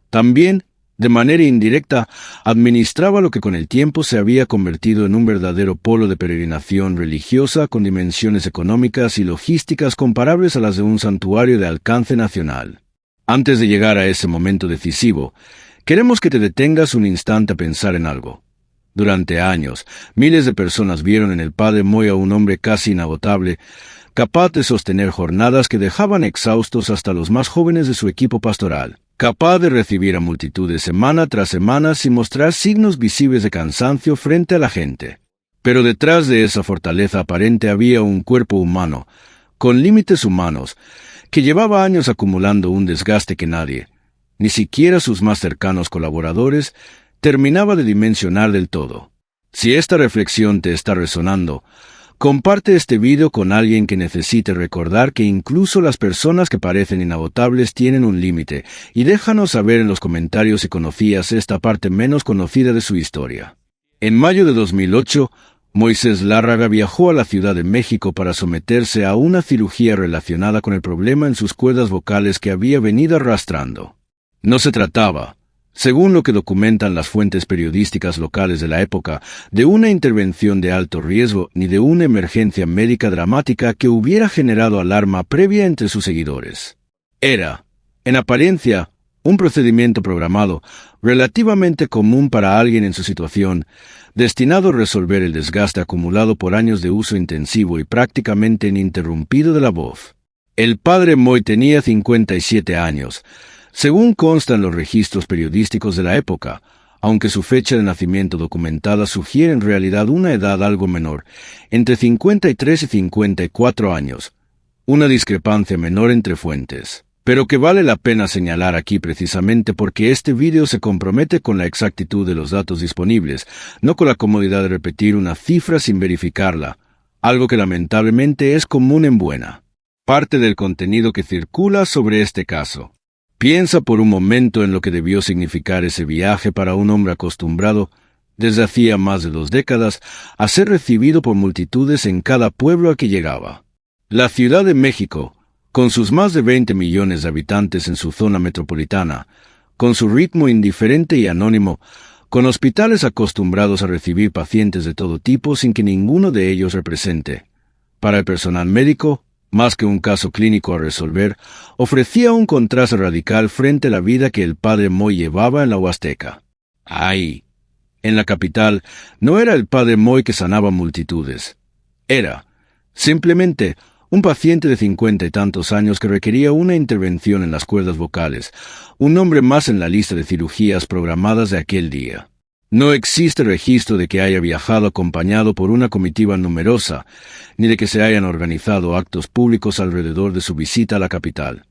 también, de manera indirecta, administraba lo que con el tiempo se había convertido en un verdadero polo de peregrinación religiosa con dimensiones económicas y logísticas comparables a las de un santuario de alcance nacional. Antes de llegar a ese momento decisivo, queremos que te detengas un instante a pensar en algo. Durante años, miles de personas vieron en el padre Moy a un hombre casi inagotable, capaz de sostener jornadas que dejaban exhaustos hasta los más jóvenes de su equipo pastoral. capaz de recibir a multitudes semana tras semana sin mostrar signos visibles de cansancio frente a la gente. Pero detrás de esa fortaleza aparente había un cuerpo humano, con límites humanos, que llevaba años acumulando un desgaste que nadie, ni siquiera sus más cercanos colaboradores, terminaba de dimensionar del todo. Si esta reflexión te está resonando, comparte este video con alguien que necesite recordar que incluso las personas que parecen inagotables tienen un límite, y déjanos saber en los comentarios si conocías esta parte menos conocida de su historia. En mayo de 2008, Moisés Lárraga viajó a la Ciudad de México para someterse a una cirugía relacionada con el problema en sus cuerdas vocales que había venido arrastrando. No se trataba, según lo que documentan las fuentes periodísticas locales de la época, de una intervención de alto riesgo ni de una emergencia médica dramática que hubiera generado alarma previa entre sus seguidores. Era, en apariencia, un procedimiento programado, relativamente común para alguien en su situación, destinado a resolver el desgaste acumulado por años de uso intensivo y prácticamente ininterrumpido de la voz. El padre Moy tenía 57 años, según consta en los registros periodísticos de la época, aunque su fecha de nacimiento documentada sugiere en realidad una edad algo menor, entre 53 y 54 años, una discrepancia menor entre fuentes, pero que vale la pena señalar aquí precisamente porque este vídeo se compromete con la exactitud de los datos disponibles, no con la comodidad de repetir una cifra sin verificarla, algo que lamentablemente es común en buena parte del contenido que circula sobre este caso. Piensa por un momento en lo que debió significar ese viaje para un hombre acostumbrado, desde hacía más de 2 décadas, a ser recibido por multitudes en cada pueblo a que llegaba. La Ciudad de México, con sus más de 20 millones de habitantes en su zona metropolitana, con su ritmo indiferente y anónimo, con hospitales acostumbrados a recibir pacientes de todo tipo sin que ninguno de ellos represente. Para el personal médico, más que un caso clínico a resolver, ofrecía un contraste radical frente a la vida que el padre Moy llevaba en la Huasteca. Ahí, en la capital, no era el padre Moy que sanaba multitudes. Era, simplemente, un paciente de 50 y tantos años que requería una intervención en las cuerdas vocales, un nombre más en la lista de cirugías programadas de aquel día. No existe registro de que haya viajado acompañado por una comitiva numerosa, ni de que se hayan organizado actos públicos alrededor de su visita a la capital.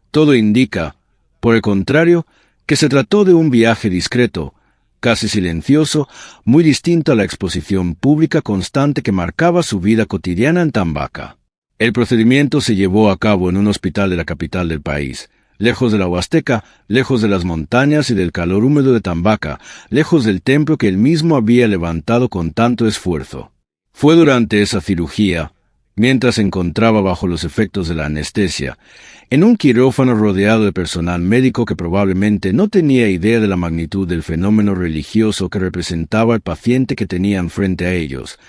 Todo indica, por el contrario, que se trató de un viaje discreto, casi silencioso, muy distinto a la exposición pública constante que marcaba su vida cotidiana en Tambaca. El procedimiento se llevó a cabo en un hospital de la capital del país, lejos de la Huasteca, lejos de las montañas y del calor húmedo de Tambaca, lejos del templo que él mismo había levantado con tanto esfuerzo. Fue durante esa cirugía, mientras se encontraba bajo los efectos de la anestesia, en un quirófano rodeado de personal médico que probablemente no tenía idea de la magnitud del fenómeno religioso que representaba el paciente que tenían frente a ellos,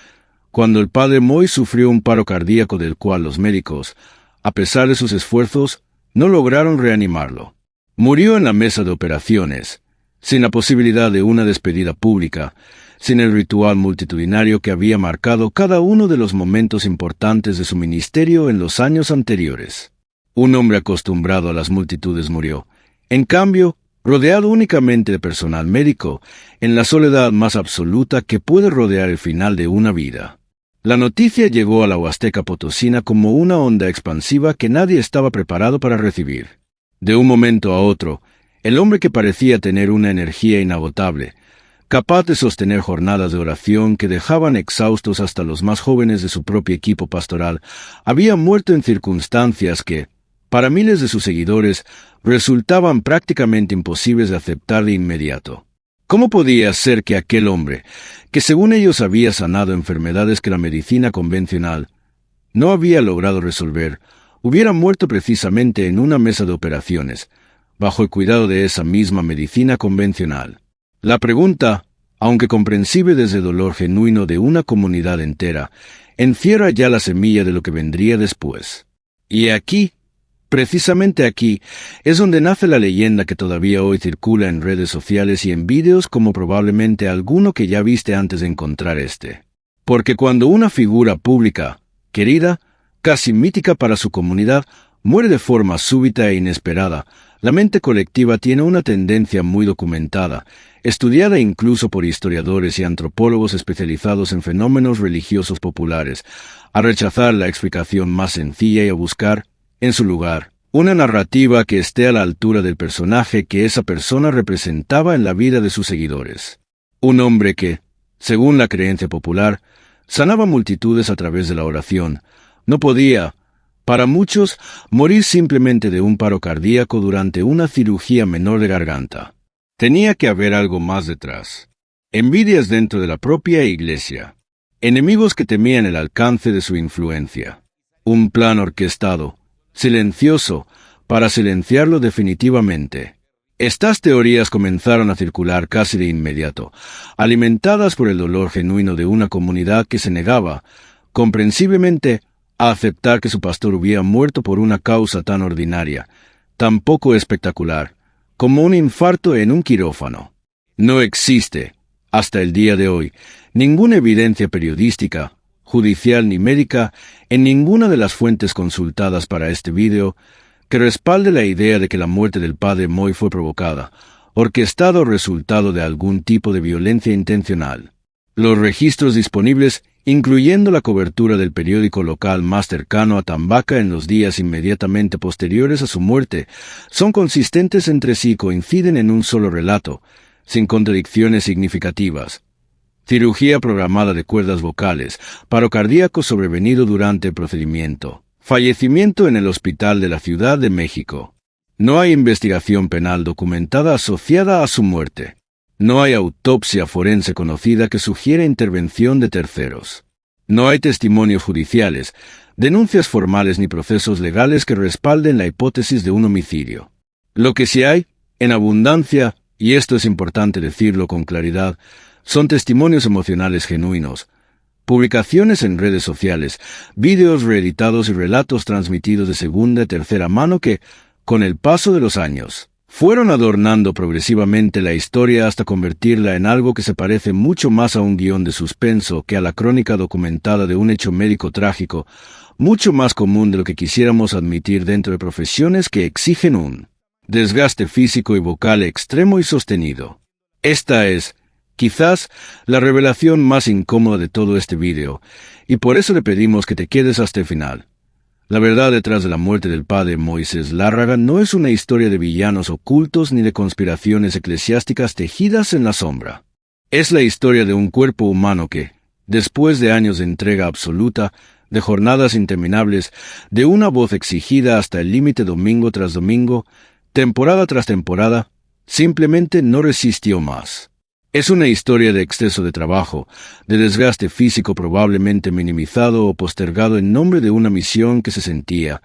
cuando el padre Moy sufrió un paro cardíaco del cual los médicos, a pesar de sus esfuerzos, no lograron reanimarlo. Murió en la mesa de operaciones, sin la posibilidad de una despedida pública, sin el ritual multitudinario que había marcado cada uno de los momentos importantes de su ministerio en los años anteriores. Un hombre acostumbrado a las multitudes murió. En cambio, rodeado únicamente de personal médico, en la soledad más absoluta que puede rodear el final de una vida. La noticia llegó a la Huasteca Potosina como una onda expansiva que nadie estaba preparado para recibir. De un momento a otro, el hombre que parecía tener una energía inagotable, capaz de sostener jornadas de oración que dejaban exhaustos hasta los más jóvenes de su propio equipo pastoral, había muerto en circunstancias que, para miles de sus seguidores, resultaban prácticamente imposibles de aceptar de inmediato. ¿Cómo podía ser que aquel hombre, que según ellos había sanado enfermedades que la medicina convencional no había logrado resolver, hubiera muerto precisamente en una mesa de operaciones, bajo el cuidado de esa misma medicina convencional? La pregunta, aunque comprensible desde el dolor genuino de una comunidad entera, encierra ya la semilla de lo que vendría después. Y aquí, precisamente aquí, es donde nace la leyenda que todavía hoy circula en redes sociales y en vídeos como probablemente alguno que ya viste antes de encontrar este. Porque cuando una figura pública, querida, casi mítica para su comunidad, muere de forma súbita e inesperada, La mente colectiva tiene una tendencia muy documentada, estudiada incluso por historiadores y antropólogos especializados en fenómenos religiosos populares, a rechazar la explicación más sencilla y a buscar, en su lugar, una narrativa que esté a la altura del personaje que esa persona representaba en la vida de sus seguidores. Un hombre que, según la creencia popular, sanaba multitudes a través de la oración, no podía, para muchos, morir simplemente de un paro cardíaco durante una cirugía menor de garganta. Tenía que haber algo más detrás. Envidias dentro de la propia iglesia. Enemigos que temían el alcance de su influencia. Un plan orquestado, silencioso, para silenciarlo definitivamente. Estas teorías comenzaron a circular casi de inmediato, alimentadas por el dolor genuino de una comunidad que se negaba, comprensiblemente, a aceptar que su pastor hubiera muerto por una causa tan ordinaria, tan poco espectacular, como un infarto en un quirófano. No existe, hasta el día de hoy, ninguna evidencia periodística, judicial ni médica, en ninguna de las fuentes consultadas para este vídeo, que respalde la idea de que la muerte del padre Moy fue provocada, orquestada o resultado de algún tipo de violencia intencional. Los registros disponibles, incluyendo la cobertura del periódico local más cercano a Tambaca en los días inmediatamente posteriores a su muerte, son consistentes entre sí y coinciden en un solo relato, sin contradicciones significativas. Cirugía programada de cuerdas vocales, paro cardíaco sobrevenido durante el procedimiento, fallecimiento en el hospital de la Ciudad de México. No hay investigación penal documentada asociada a su muerte. No hay autopsia forense conocida que sugiera intervención de terceros. No hay testimonios judiciales, denuncias formales ni procesos legales que respalden la hipótesis de un homicidio. Lo que sí hay, en abundancia, y esto es importante decirlo con claridad, son testimonios emocionales genuinos, publicaciones en redes sociales, vídeos reeditados y relatos transmitidos de segunda y tercera mano que, con el paso de los años, fueron adornando progresivamente la historia hasta convertirla en algo que se parece mucho más a un guión de suspenso que a la crónica documentada de un hecho médico trágico, mucho más común de lo que quisiéramos admitir dentro de profesiones que exigen un desgaste físico y vocal extremo y sostenido. Esta es, quizás, la revelación más incómoda de todo este vídeo, y por eso le pedimos que te quedes hasta el final. La verdad detrás de la muerte del padre Moisés Lárraga no es una historia de villanos ocultos ni de conspiraciones eclesiásticas tejidas en la sombra. Es la historia de un cuerpo humano que, después de años de entrega absoluta, de jornadas interminables, de una voz exigida hasta el límite domingo tras domingo, temporada tras temporada, simplemente no resistió más. Es una historia de exceso de trabajo, de desgaste físico probablemente minimizado o postergado en nombre de una misión que se sentía,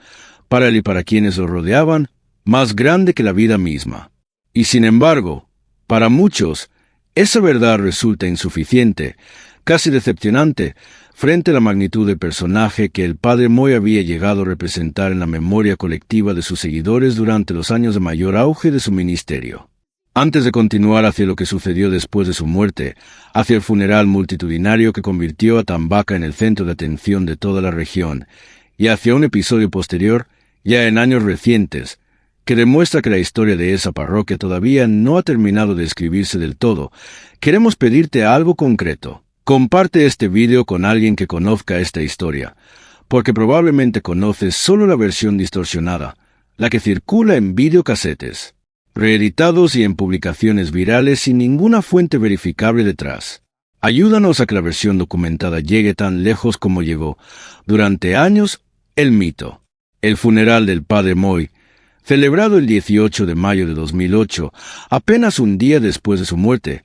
para él y para quienes lo rodeaban, más grande que la vida misma. Y sin embargo, para muchos, esa verdad resulta insuficiente, casi decepcionante, frente a la magnitud del personaje que el padre Moy había llegado a representar en la memoria colectiva de sus seguidores durante los años de mayor auge de su ministerio. Antes de continuar hacia lo que sucedió después de su muerte, hacia el funeral multitudinario que convirtió a Tambaca en el centro de atención de toda la región, y hacia un episodio posterior, ya en años recientes, que demuestra que la historia de esa parroquia todavía no ha terminado de escribirse del todo, queremos pedirte algo concreto. Comparte este vídeo con alguien que conozca esta historia, porque probablemente conoces solo la versión distorsionada, la que circula en videocasetes, reeditados y en publicaciones virales sin ninguna fuente verificable detrás. Ayúdanos a que la versión documentada llegue tan lejos como llegó, durante años, el mito. El funeral del padre Moy, celebrado el 18 de mayo de 2008, apenas un día después de su muerte,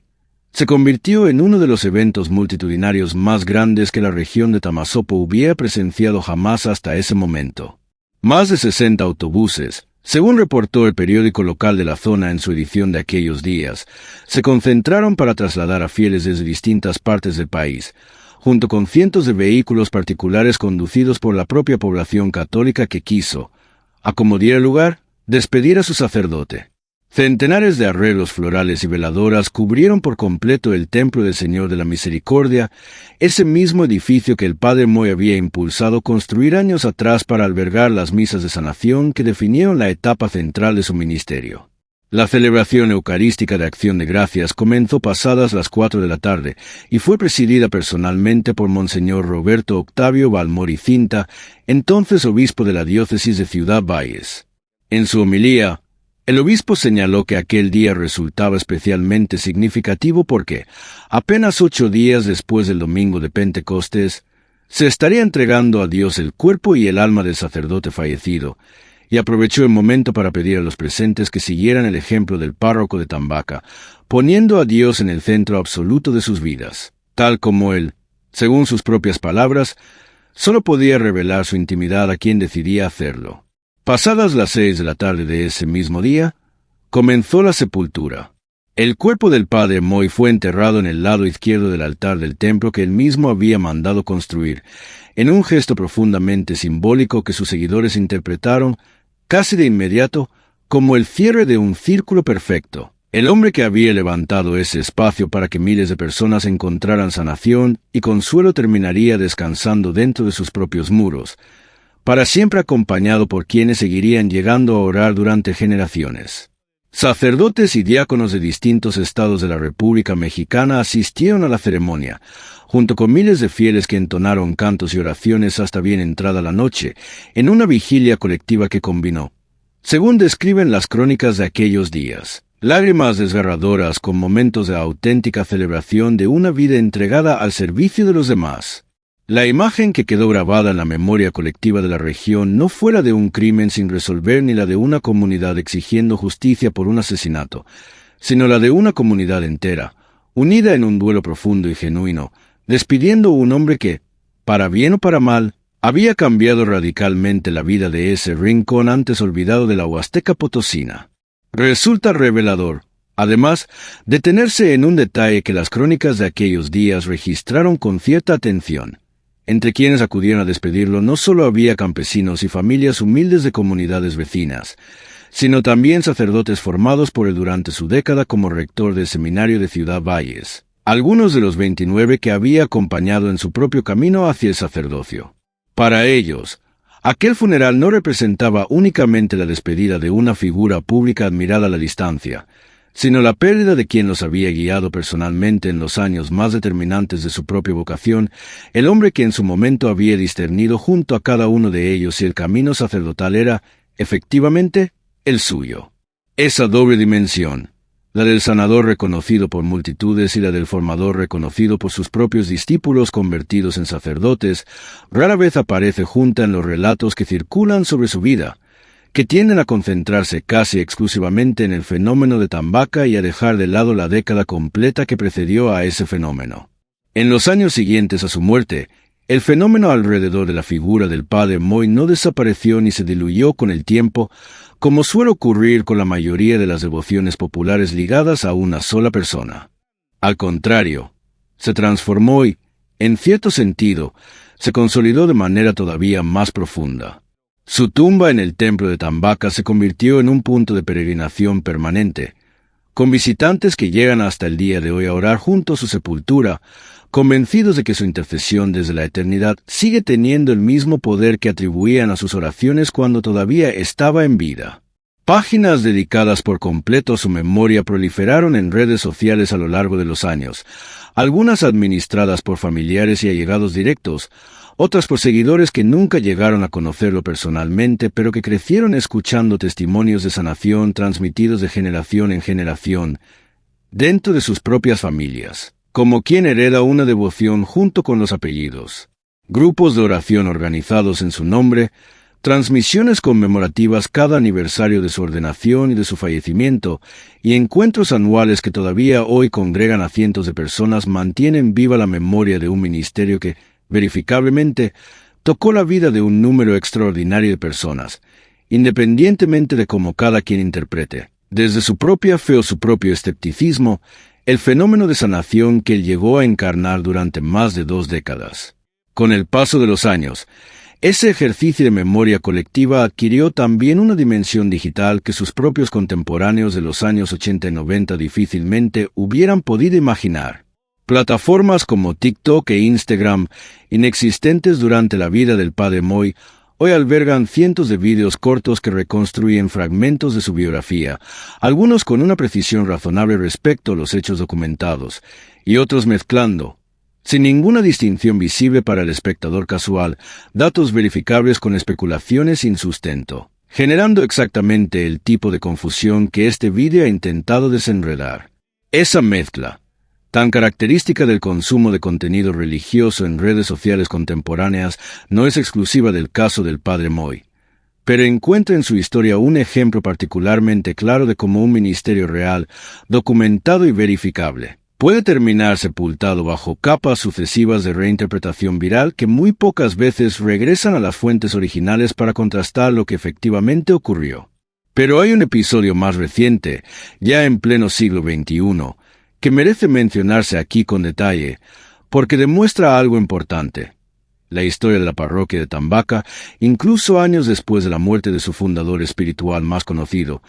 se convirtió en uno de los eventos multitudinarios más grandes que la región de Tamazopo hubiera presenciado jamás hasta ese momento. Más de 60 autobuses, según reportó el periódico local de la zona en su edición de aquellos días, se concentraron para trasladar a fieles desde distintas partes del país, junto con cientos de vehículos particulares conducidos por la propia población católica que quiso, a como diera lugar, despedir a su sacerdote. Centenares de arreglos florales y veladoras cubrieron por completo el templo del Señor de la Misericordia, ese mismo edificio que el padre Moy había impulsado construir años atrás para albergar las misas de sanación que definieron la etapa central de su ministerio. La celebración eucarística de Acción de Gracias comenzó pasadas las 4 de la tarde y fue presidida personalmente por Monseñor Roberto Octavio Balmori Cinta, entonces obispo de la diócesis de Ciudad Valles. En su homilía, el obispo señaló que aquel día resultaba especialmente significativo porque, apenas 8 días después del domingo de Pentecostés, se estaría entregando a Dios el cuerpo y el alma del sacerdote fallecido, y aprovechó el momento para pedir a los presentes que siguieran el ejemplo del párroco de Tambaca, poniendo a Dios en el centro absoluto de sus vidas, tal como él, según sus propias palabras, solo podía revelar su intimidad a quien decidía hacerlo. Pasadas las 6 de la tarde de ese mismo día, comenzó la sepultura. El cuerpo del padre Moy fue enterrado en el lado izquierdo del altar del templo que él mismo había mandado construir, en un gesto profundamente simbólico que sus seguidores interpretaron, casi de inmediato, como el cierre de un círculo perfecto. El hombre que había levantado ese espacio para que miles de personas encontraran sanación y consuelo terminaría descansando dentro de sus propios muros, para siempre acompañado por quienes seguirían llegando a orar durante generaciones. Sacerdotes y diáconos de distintos estados de la República Mexicana asistieron a la ceremonia, junto con miles de fieles que entonaron cantos y oraciones hasta bien entrada la noche, en una vigilia colectiva que combinó, según describen las crónicas de aquellos días, lágrimas desgarradoras con momentos de auténtica celebración de una vida entregada al servicio de los demás. La imagen que quedó grabada en la memoria colectiva de la región no fue la de un crimen sin resolver ni la de una comunidad exigiendo justicia por un asesinato, sino la de una comunidad entera, unida en un duelo profundo y genuino, despidiendo a un hombre que, para bien o para mal, había cambiado radicalmente la vida de ese rincón antes olvidado de la Huasteca Potosina. Resulta revelador, además, detenerse en un detalle que las crónicas de aquellos días registraron con cierta atención. Entre quienes acudieron a despedirlo no solo había campesinos y familias humildes de comunidades vecinas, sino también sacerdotes formados por él durante su década como rector del seminario de Ciudad Valles, algunos de los 29 que había acompañado en su propio camino hacia el sacerdocio. Para ellos, aquel funeral no representaba únicamente la despedida de una figura pública admirada a la distancia, sino la pérdida de quien los había guiado personalmente en los años más determinantes de su propia vocación, el hombre que en su momento había discernido junto a cada uno de ellos si el camino sacerdotal era, efectivamente, el suyo. Esa doble dimensión, la del sanador reconocido por multitudes y la del formador reconocido por sus propios discípulos convertidos en sacerdotes, rara vez aparece junta en los relatos que circulan sobre su vida, que tienden a concentrarse casi exclusivamente en el fenómeno de Tambaca y a dejar de lado la década completa que precedió a ese fenómeno. En los años siguientes a su muerte, el fenómeno alrededor de la figura del padre Moy no desapareció ni se diluyó con el tiempo, como suele ocurrir con la mayoría de las devociones populares ligadas a una sola persona. Al contrario, se transformó y, en cierto sentido, se consolidó de manera todavía más profunda. Su tumba en el templo de Tambaca se convirtió en un punto de peregrinación permanente, con visitantes que llegan hasta el día de hoy a orar junto a su sepultura, convencidos de que su intercesión desde la eternidad sigue teniendo el mismo poder que atribuían a sus oraciones cuando todavía estaba en vida. Páginas dedicadas por completo a su memoria proliferaron en redes sociales a lo largo de los años, algunas administradas por familiares y allegados directos, otras por seguidores que nunca llegaron a conocerlo personalmente, pero que crecieron escuchando testimonios de sanación transmitidos de generación en generación, dentro de sus propias familias, como quien hereda una devoción junto con los apellidos, grupos de oración organizados en su nombre, transmisiones conmemorativas cada aniversario de su ordenación y de su fallecimiento, y encuentros anuales que todavía hoy congregan a cientos de personas mantienen viva la memoria de un ministerio que, verificablemente, tocó la vida de un número extraordinario de personas, independientemente de cómo cada quien interprete, desde su propia fe o su propio escepticismo, el fenómeno de sanación que él llegó a encarnar durante más de 2 décadas. Con el paso de los años, Ese ejercicio de memoria colectiva adquirió también una dimensión digital que sus propios contemporáneos de los años 80 y 90 difícilmente hubieran podido imaginar. Plataformas como TikTok e Instagram, inexistentes durante la vida del padre Moy, hoy albergan cientos de vídeos cortos que reconstruyen fragmentos de su biografía, algunos con una precisión razonable respecto a los hechos documentados, y otros mezclando, sin ninguna distinción visible para el espectador casual, datos verificables con especulaciones sin sustento, generando exactamente el tipo de confusión que este vídeo ha intentado desenredar. Esa mezcla, tan característica del consumo de contenido religioso en redes sociales contemporáneas, no es exclusiva del caso del padre Moy, pero encuentra en su historia un ejemplo particularmente claro de cómo un ministerio real, documentado y verificable, puede terminar sepultado bajo capas sucesivas de reinterpretación viral que muy pocas veces regresan a las fuentes originales para contrastar lo que efectivamente ocurrió. Pero hay un episodio más reciente, ya en pleno siglo XXI, que merece mencionarse aquí con detalle, porque demuestra algo importante. La historia de la parroquia de Tambaca, incluso años después de la muerte de su fundador espiritual más conocido,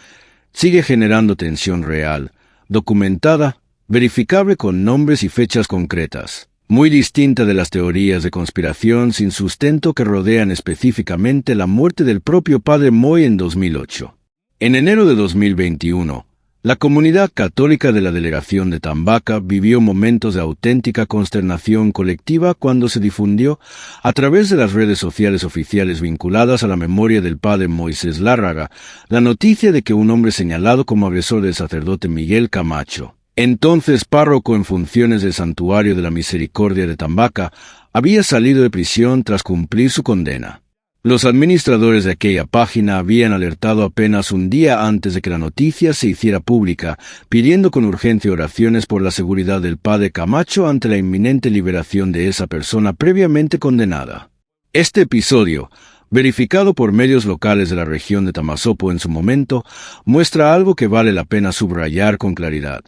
sigue generando tensión real, documentada, verificable con nombres y fechas concretas, muy distinta de las teorías de conspiración sin sustento que rodean específicamente la muerte del propio padre Moy en 2008. En enero de 2021, la comunidad católica de la delegación de Tambaca vivió momentos de auténtica consternación colectiva cuando se difundió, a través de las redes sociales oficiales vinculadas a la memoria del padre Moisés Lárraga, la noticia de que un hombre señalado como agresor del sacerdote Miguel Camacho, entonces párroco en funciones del Santuario de la Misericordia de Tambaca, había salido de prisión tras cumplir su condena. Los administradores de aquella página habían alertado apenas un día antes de que la noticia se hiciera pública, pidiendo con urgencia oraciones por la seguridad del padre Camacho ante la inminente liberación de esa persona previamente condenada. Este episodio, verificado por medios locales de la región de Tamazopo en su momento, muestra algo que vale la pena subrayar con claridad.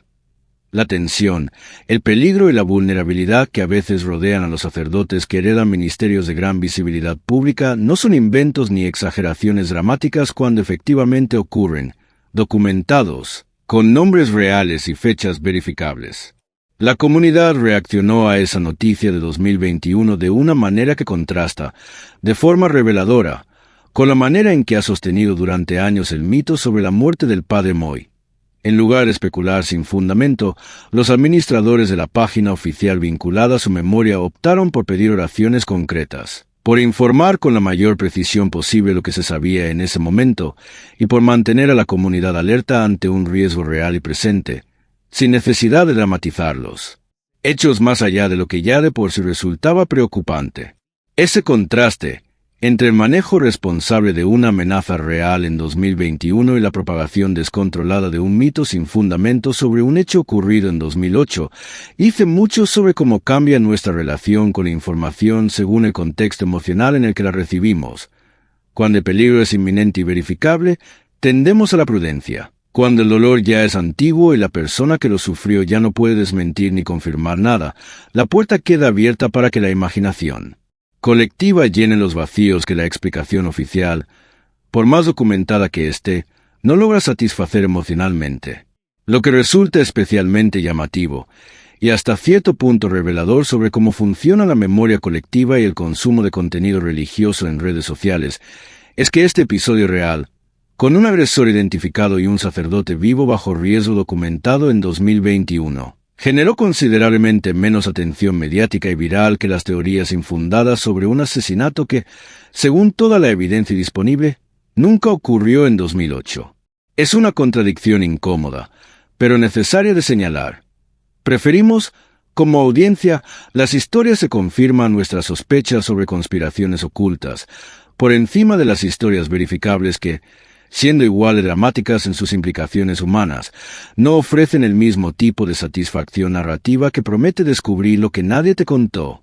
La tensión, el peligro y la vulnerabilidad que a veces rodean a los sacerdotes que heredan ministerios de gran visibilidad pública no son inventos ni exageraciones dramáticas cuando efectivamente ocurren, documentados, con nombres reales y fechas verificables. La comunidad reaccionó a esa noticia de 2021 de una manera que contrasta, de forma reveladora, con la manera en que ha sostenido durante años el mito sobre la muerte del padre Moy. En lugar de especular sin fundamento, los administradores de la página oficial vinculada a su memoria optaron por pedir oraciones concretas, por informar con la mayor precisión posible lo que se sabía en ese momento, y por mantener a la comunidad alerta ante un riesgo real y presente, sin necesidad de dramatizarlos. Hechos más allá de lo que ya de por sí resultaba preocupante. Ese contraste entre el manejo responsable de una amenaza real en 2021 y la propagación descontrolada de un mito sin fundamento sobre un hecho ocurrido en 2008, dice mucho sobre cómo cambia nuestra relación con la información según el contexto emocional en el que la recibimos. Cuando el peligro es inminente y verificable, tendemos a la prudencia. Cuando el dolor ya es antiguo y la persona que lo sufrió ya no puede desmentir ni confirmar nada, la puerta queda abierta para que la imaginación colectiva llene los vacíos que la explicación oficial, por más documentada que esté, no logra satisfacer emocionalmente. Lo que resulta especialmente llamativo, y hasta cierto punto revelador sobre cómo funciona la memoria colectiva y el consumo de contenido religioso en redes sociales, es que este episodio real, con un agresor identificado y un sacerdote vivo bajo riesgo documentado en 2021, generó considerablemente menos atención mediática y viral que las teorías infundadas sobre un asesinato que, según toda la evidencia disponible, nunca ocurrió en 2008. Es una contradicción incómoda, pero necesaria de señalar. Preferimos, como audiencia, las historias que confirman nuestras sospechas sobre conspiraciones ocultas, por encima de las historias verificables que, siendo igual de dramáticas en sus implicaciones humanas, no ofrecen el mismo tipo de satisfacción narrativa que promete descubrir lo que nadie te contó.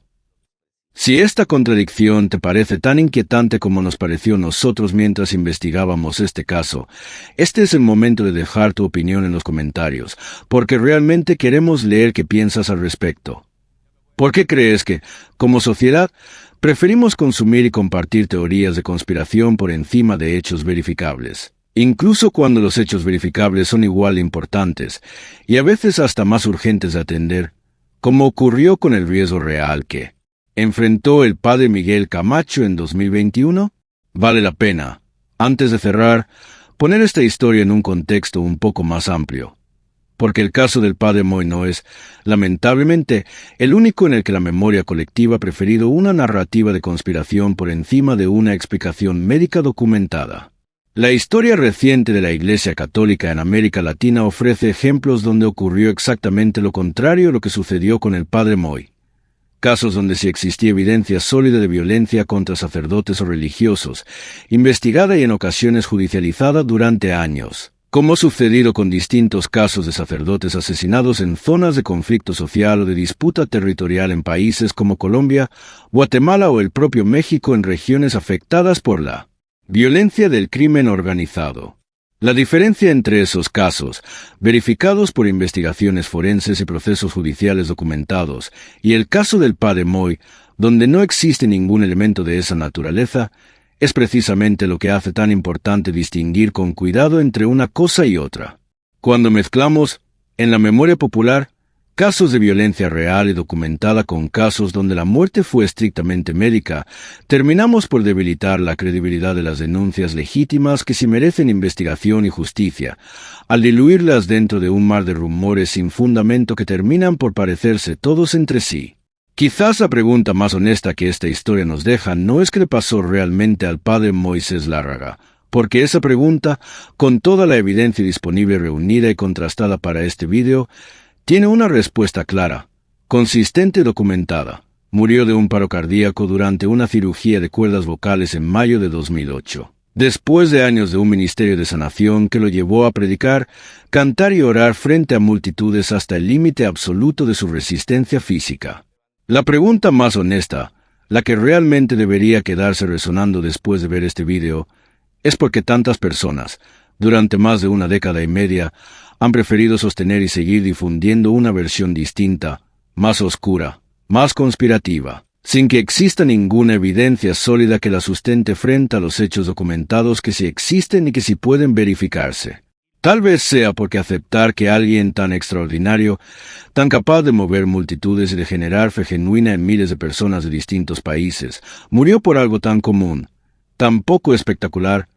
Si esta contradicción te parece tan inquietante como nos pareció nosotros mientras investigábamos este caso, este es el momento de dejar tu opinión en los comentarios, porque realmente queremos leer qué piensas al respecto. ¿Por qué crees que, como sociedad, Preferimos consumir y compartir teorías de conspiración por encima de hechos verificables, incluso cuando los hechos verificables son igual de importantes y a veces hasta más urgentes de atender, como ocurrió con el riesgo real que enfrentó el padre Miguel Camacho en 2021. Vale la pena, antes de cerrar, poner esta historia en un contexto un poco más amplio, porque el caso del padre Moy no es, lamentablemente, el único en el que la memoria colectiva ha preferido una narrativa de conspiración por encima de una explicación médica documentada. La historia reciente de la Iglesia Católica en América Latina ofrece ejemplos donde ocurrió exactamente lo contrario a lo que sucedió con el padre Moy. Casos donde sí existía evidencia sólida de violencia contra sacerdotes o religiosos, investigada y en ocasiones judicializada durante años, como ha sucedido con distintos casos de sacerdotes asesinados en zonas de conflicto social o de disputa territorial en países como Colombia, Guatemala o el propio México en regiones afectadas por la violencia del crimen organizado. La diferencia entre esos casos, verificados por investigaciones forenses y procesos judiciales documentados, y el caso del padre Moy, donde no existe ningún elemento de esa naturaleza, es precisamente lo que hace tan importante distinguir con cuidado entre una cosa y otra. Cuando mezclamos, en la memoria popular, casos de violencia real y documentada con casos donde la muerte fue estrictamente médica, terminamos por debilitar la credibilidad de las denuncias legítimas que sí merecen investigación y justicia, al diluirlas dentro de un mar de rumores sin fundamento que terminan por parecerse todos entre sí. Quizás la pregunta más honesta que esta historia nos deja no es qué le pasó realmente al padre Moisés Lárraga, porque esa pregunta, con toda la evidencia disponible reunida y contrastada para este vídeo, tiene una respuesta clara, consistente y documentada. Murió de un paro cardíaco durante una cirugía de cuerdas vocales en mayo de 2008, después de años de un ministerio de sanación que lo llevó a predicar, cantar y orar frente a multitudes hasta el límite absoluto de su resistencia física. La pregunta más honesta, la que realmente debería quedarse resonando después de ver este video, es por qué tantas personas, durante más de una década y media, han preferido sostener y seguir difundiendo una versión distinta, más oscura, más conspirativa, sin que exista ninguna evidencia sólida que la sustente frente a los hechos documentados que sí existen y que sí pueden verificarse. Tal vez sea porque aceptar que alguien tan extraordinario, tan capaz de mover multitudes y de generar fe genuina en miles de personas de distintos países, murió por algo tan común, tan poco espectacular,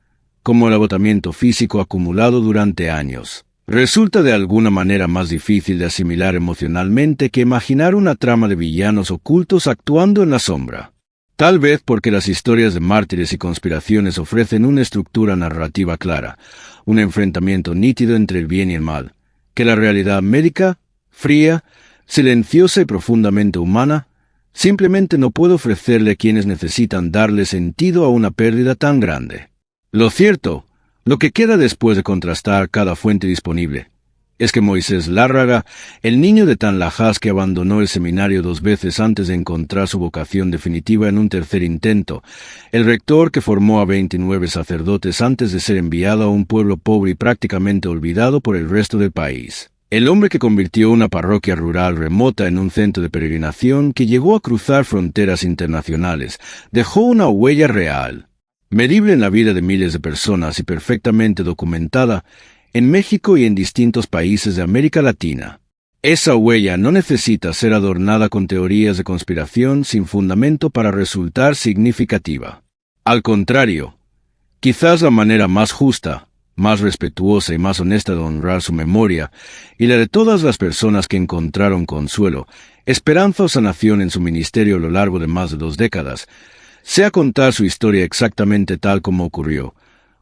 como el agotamiento físico acumulado durante años. Resulta de alguna manera más difícil de asimilar emocionalmente que imaginar una trama de villanos ocultos actuando en la sombra. Tal vez porque las historias de mártires y conspiraciones ofrecen una estructura narrativa clara, un enfrentamiento nítido entre el bien y el mal, que la realidad médica, fría, silenciosa y profundamente humana, simplemente no puede ofrecerle a quienes necesitan darle sentido a una pérdida tan grande. Lo cierto, lo que queda después de contrastar cada fuente disponible, es que Moisés Lárraga, el niño de Tanlajas que abandonó el seminario 2 veces antes de encontrar su vocación definitiva en un tercer intento, el rector que formó a 29 sacerdotes antes de ser enviado a un pueblo pobre y prácticamente olvidado por el resto del país, el hombre que convirtió una parroquia rural remota en un centro de peregrinación que llegó a cruzar fronteras internacionales, dejó una huella real, medible en la vida de miles de personas y perfectamente documentada, en México y en distintos países de América Latina. Esa huella no necesita ser adornada con teorías de conspiración sin fundamento para resultar significativa. Al contrario, quizás la manera más justa, más respetuosa y más honesta de honrar su memoria, y la de todas las personas que encontraron consuelo, esperanza o sanación en su ministerio a lo largo de más de 2 décadas, sea contar su historia exactamente tal como ocurrió,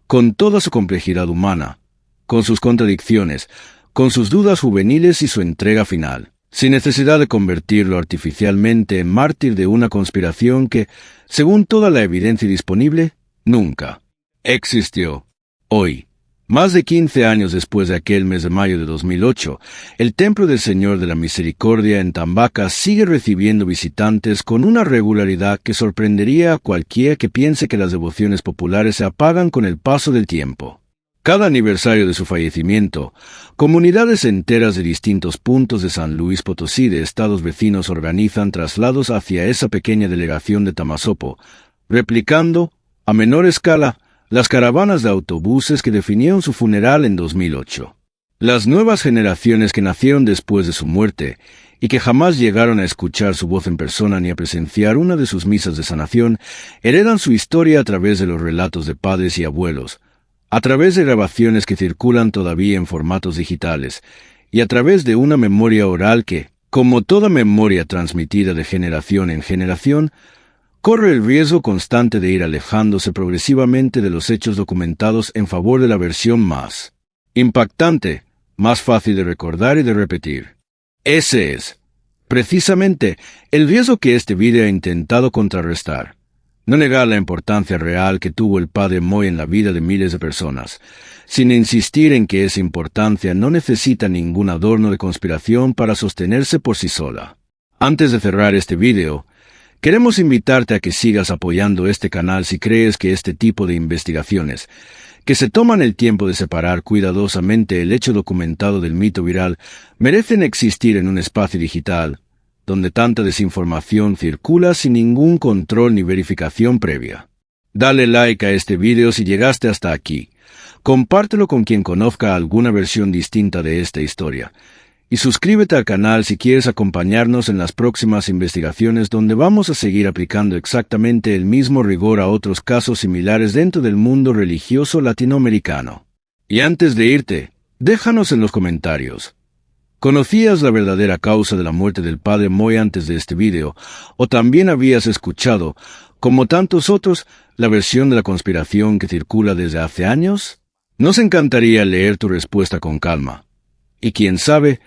con toda su complejidad humana, con sus contradicciones, con sus dudas juveniles y su entrega final, sin necesidad de convertirlo artificialmente en mártir de una conspiración que, según toda la evidencia disponible, nunca existió. Hoy, más de 15 años después de aquel mes de mayo de 2008, el Templo del Señor de la Misericordia en Tambaca sigue recibiendo visitantes con una regularidad que sorprendería a cualquiera que piense que las devociones populares se apagan con el paso del tiempo. Cada aniversario de su fallecimiento, comunidades enteras de distintos puntos de San Luis Potosí de estados vecinos organizan traslados hacia esa pequeña delegación de Tamazopo, replicando, a menor escala, las caravanas de autobuses que definieron su funeral en 2008. Las nuevas generaciones que nacieron después de su muerte y que jamás llegaron a escuchar su voz en persona ni a presenciar una de sus misas de sanación, heredan su historia a través de los relatos de padres y abuelos, a través de grabaciones que circulan todavía en formatos digitales, y a través de una memoria oral que, como toda memoria transmitida de generación en generación, corre el riesgo constante de ir alejándose progresivamente de los hechos documentados en favor de la versión más impactante, más fácil de recordar y de repetir. Ese es, precisamente, el riesgo que este vídeo ha intentado contrarrestar. No negar la importancia real que tuvo el padre Moy en la vida de miles de personas, sin insistir en que esa importancia no necesita ningún adorno de conspiración para sostenerse por sí sola. Antes de cerrar este vídeo, queremos invitarte a que sigas apoyando este canal si crees que este tipo de investigaciones, que se toman el tiempo de separar cuidadosamente el hecho documentado del mito viral, merecen existir en un espacio digital, donde tanta desinformación circula sin ningún control ni verificación previa. Dale like a este video si llegaste hasta aquí, compártelo con quien conozca alguna versión distinta de esta historia, y suscríbete al canal si quieres acompañarnos en las próximas investigaciones donde vamos a seguir aplicando exactamente el mismo rigor a otros casos similares dentro del mundo religioso latinoamericano. Y antes de irte, déjanos en los comentarios. ¿Conocías la verdadera causa de la muerte del padre Moy antes de este video, o también habías escuchado, como tantos otros, la versión de la conspiración que circula desde hace años? Nos encantaría leer tu respuesta con calma. Y quién sabe,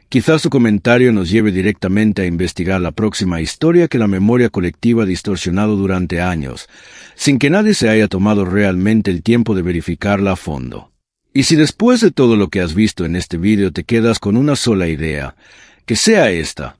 quizás tu comentario nos lleve directamente a investigar la próxima historia que la memoria colectiva ha distorsionado durante años, sin que nadie se haya tomado realmente el tiempo de verificarla a fondo. Y si después de todo lo que has visto en este vídeo te quedas con una sola idea, que sea esta: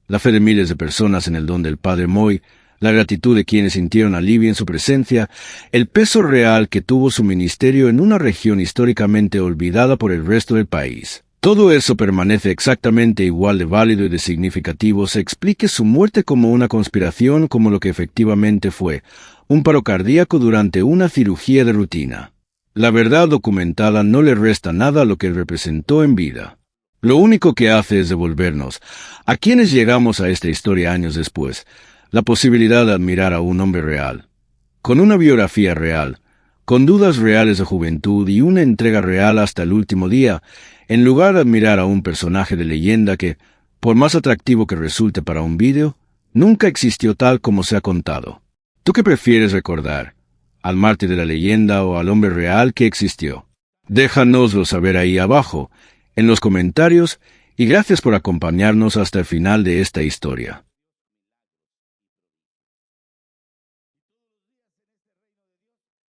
la fe de miles de personas en el don del padre Moy, la gratitud de quienes sintieron alivio en su presencia, el peso real que tuvo su ministerio en una región históricamente olvidada por el resto del país. Todo eso permanece exactamente igual de válido y de significativo se explique su muerte como una conspiración como lo que efectivamente fue, un paro cardíaco durante una cirugía de rutina. La verdad documentada no le resta nada a lo que él representó en vida. Lo único que hace es devolvernos, a quienes llegamos a esta historia años después, la posibilidad de admirar a un hombre real, con una biografía real, con dudas reales de juventud y una entrega real hasta el último día, en lugar de admirar a un personaje de leyenda que, por más atractivo que resulte para un vídeo, nunca existió tal como se ha contado. ¿Tú qué prefieres recordar? ¿Al mártir de la leyenda o al hombre real que existió? Déjanoslo saber ahí abajo, en los comentarios, y gracias por acompañarnos hasta el final de esta historia.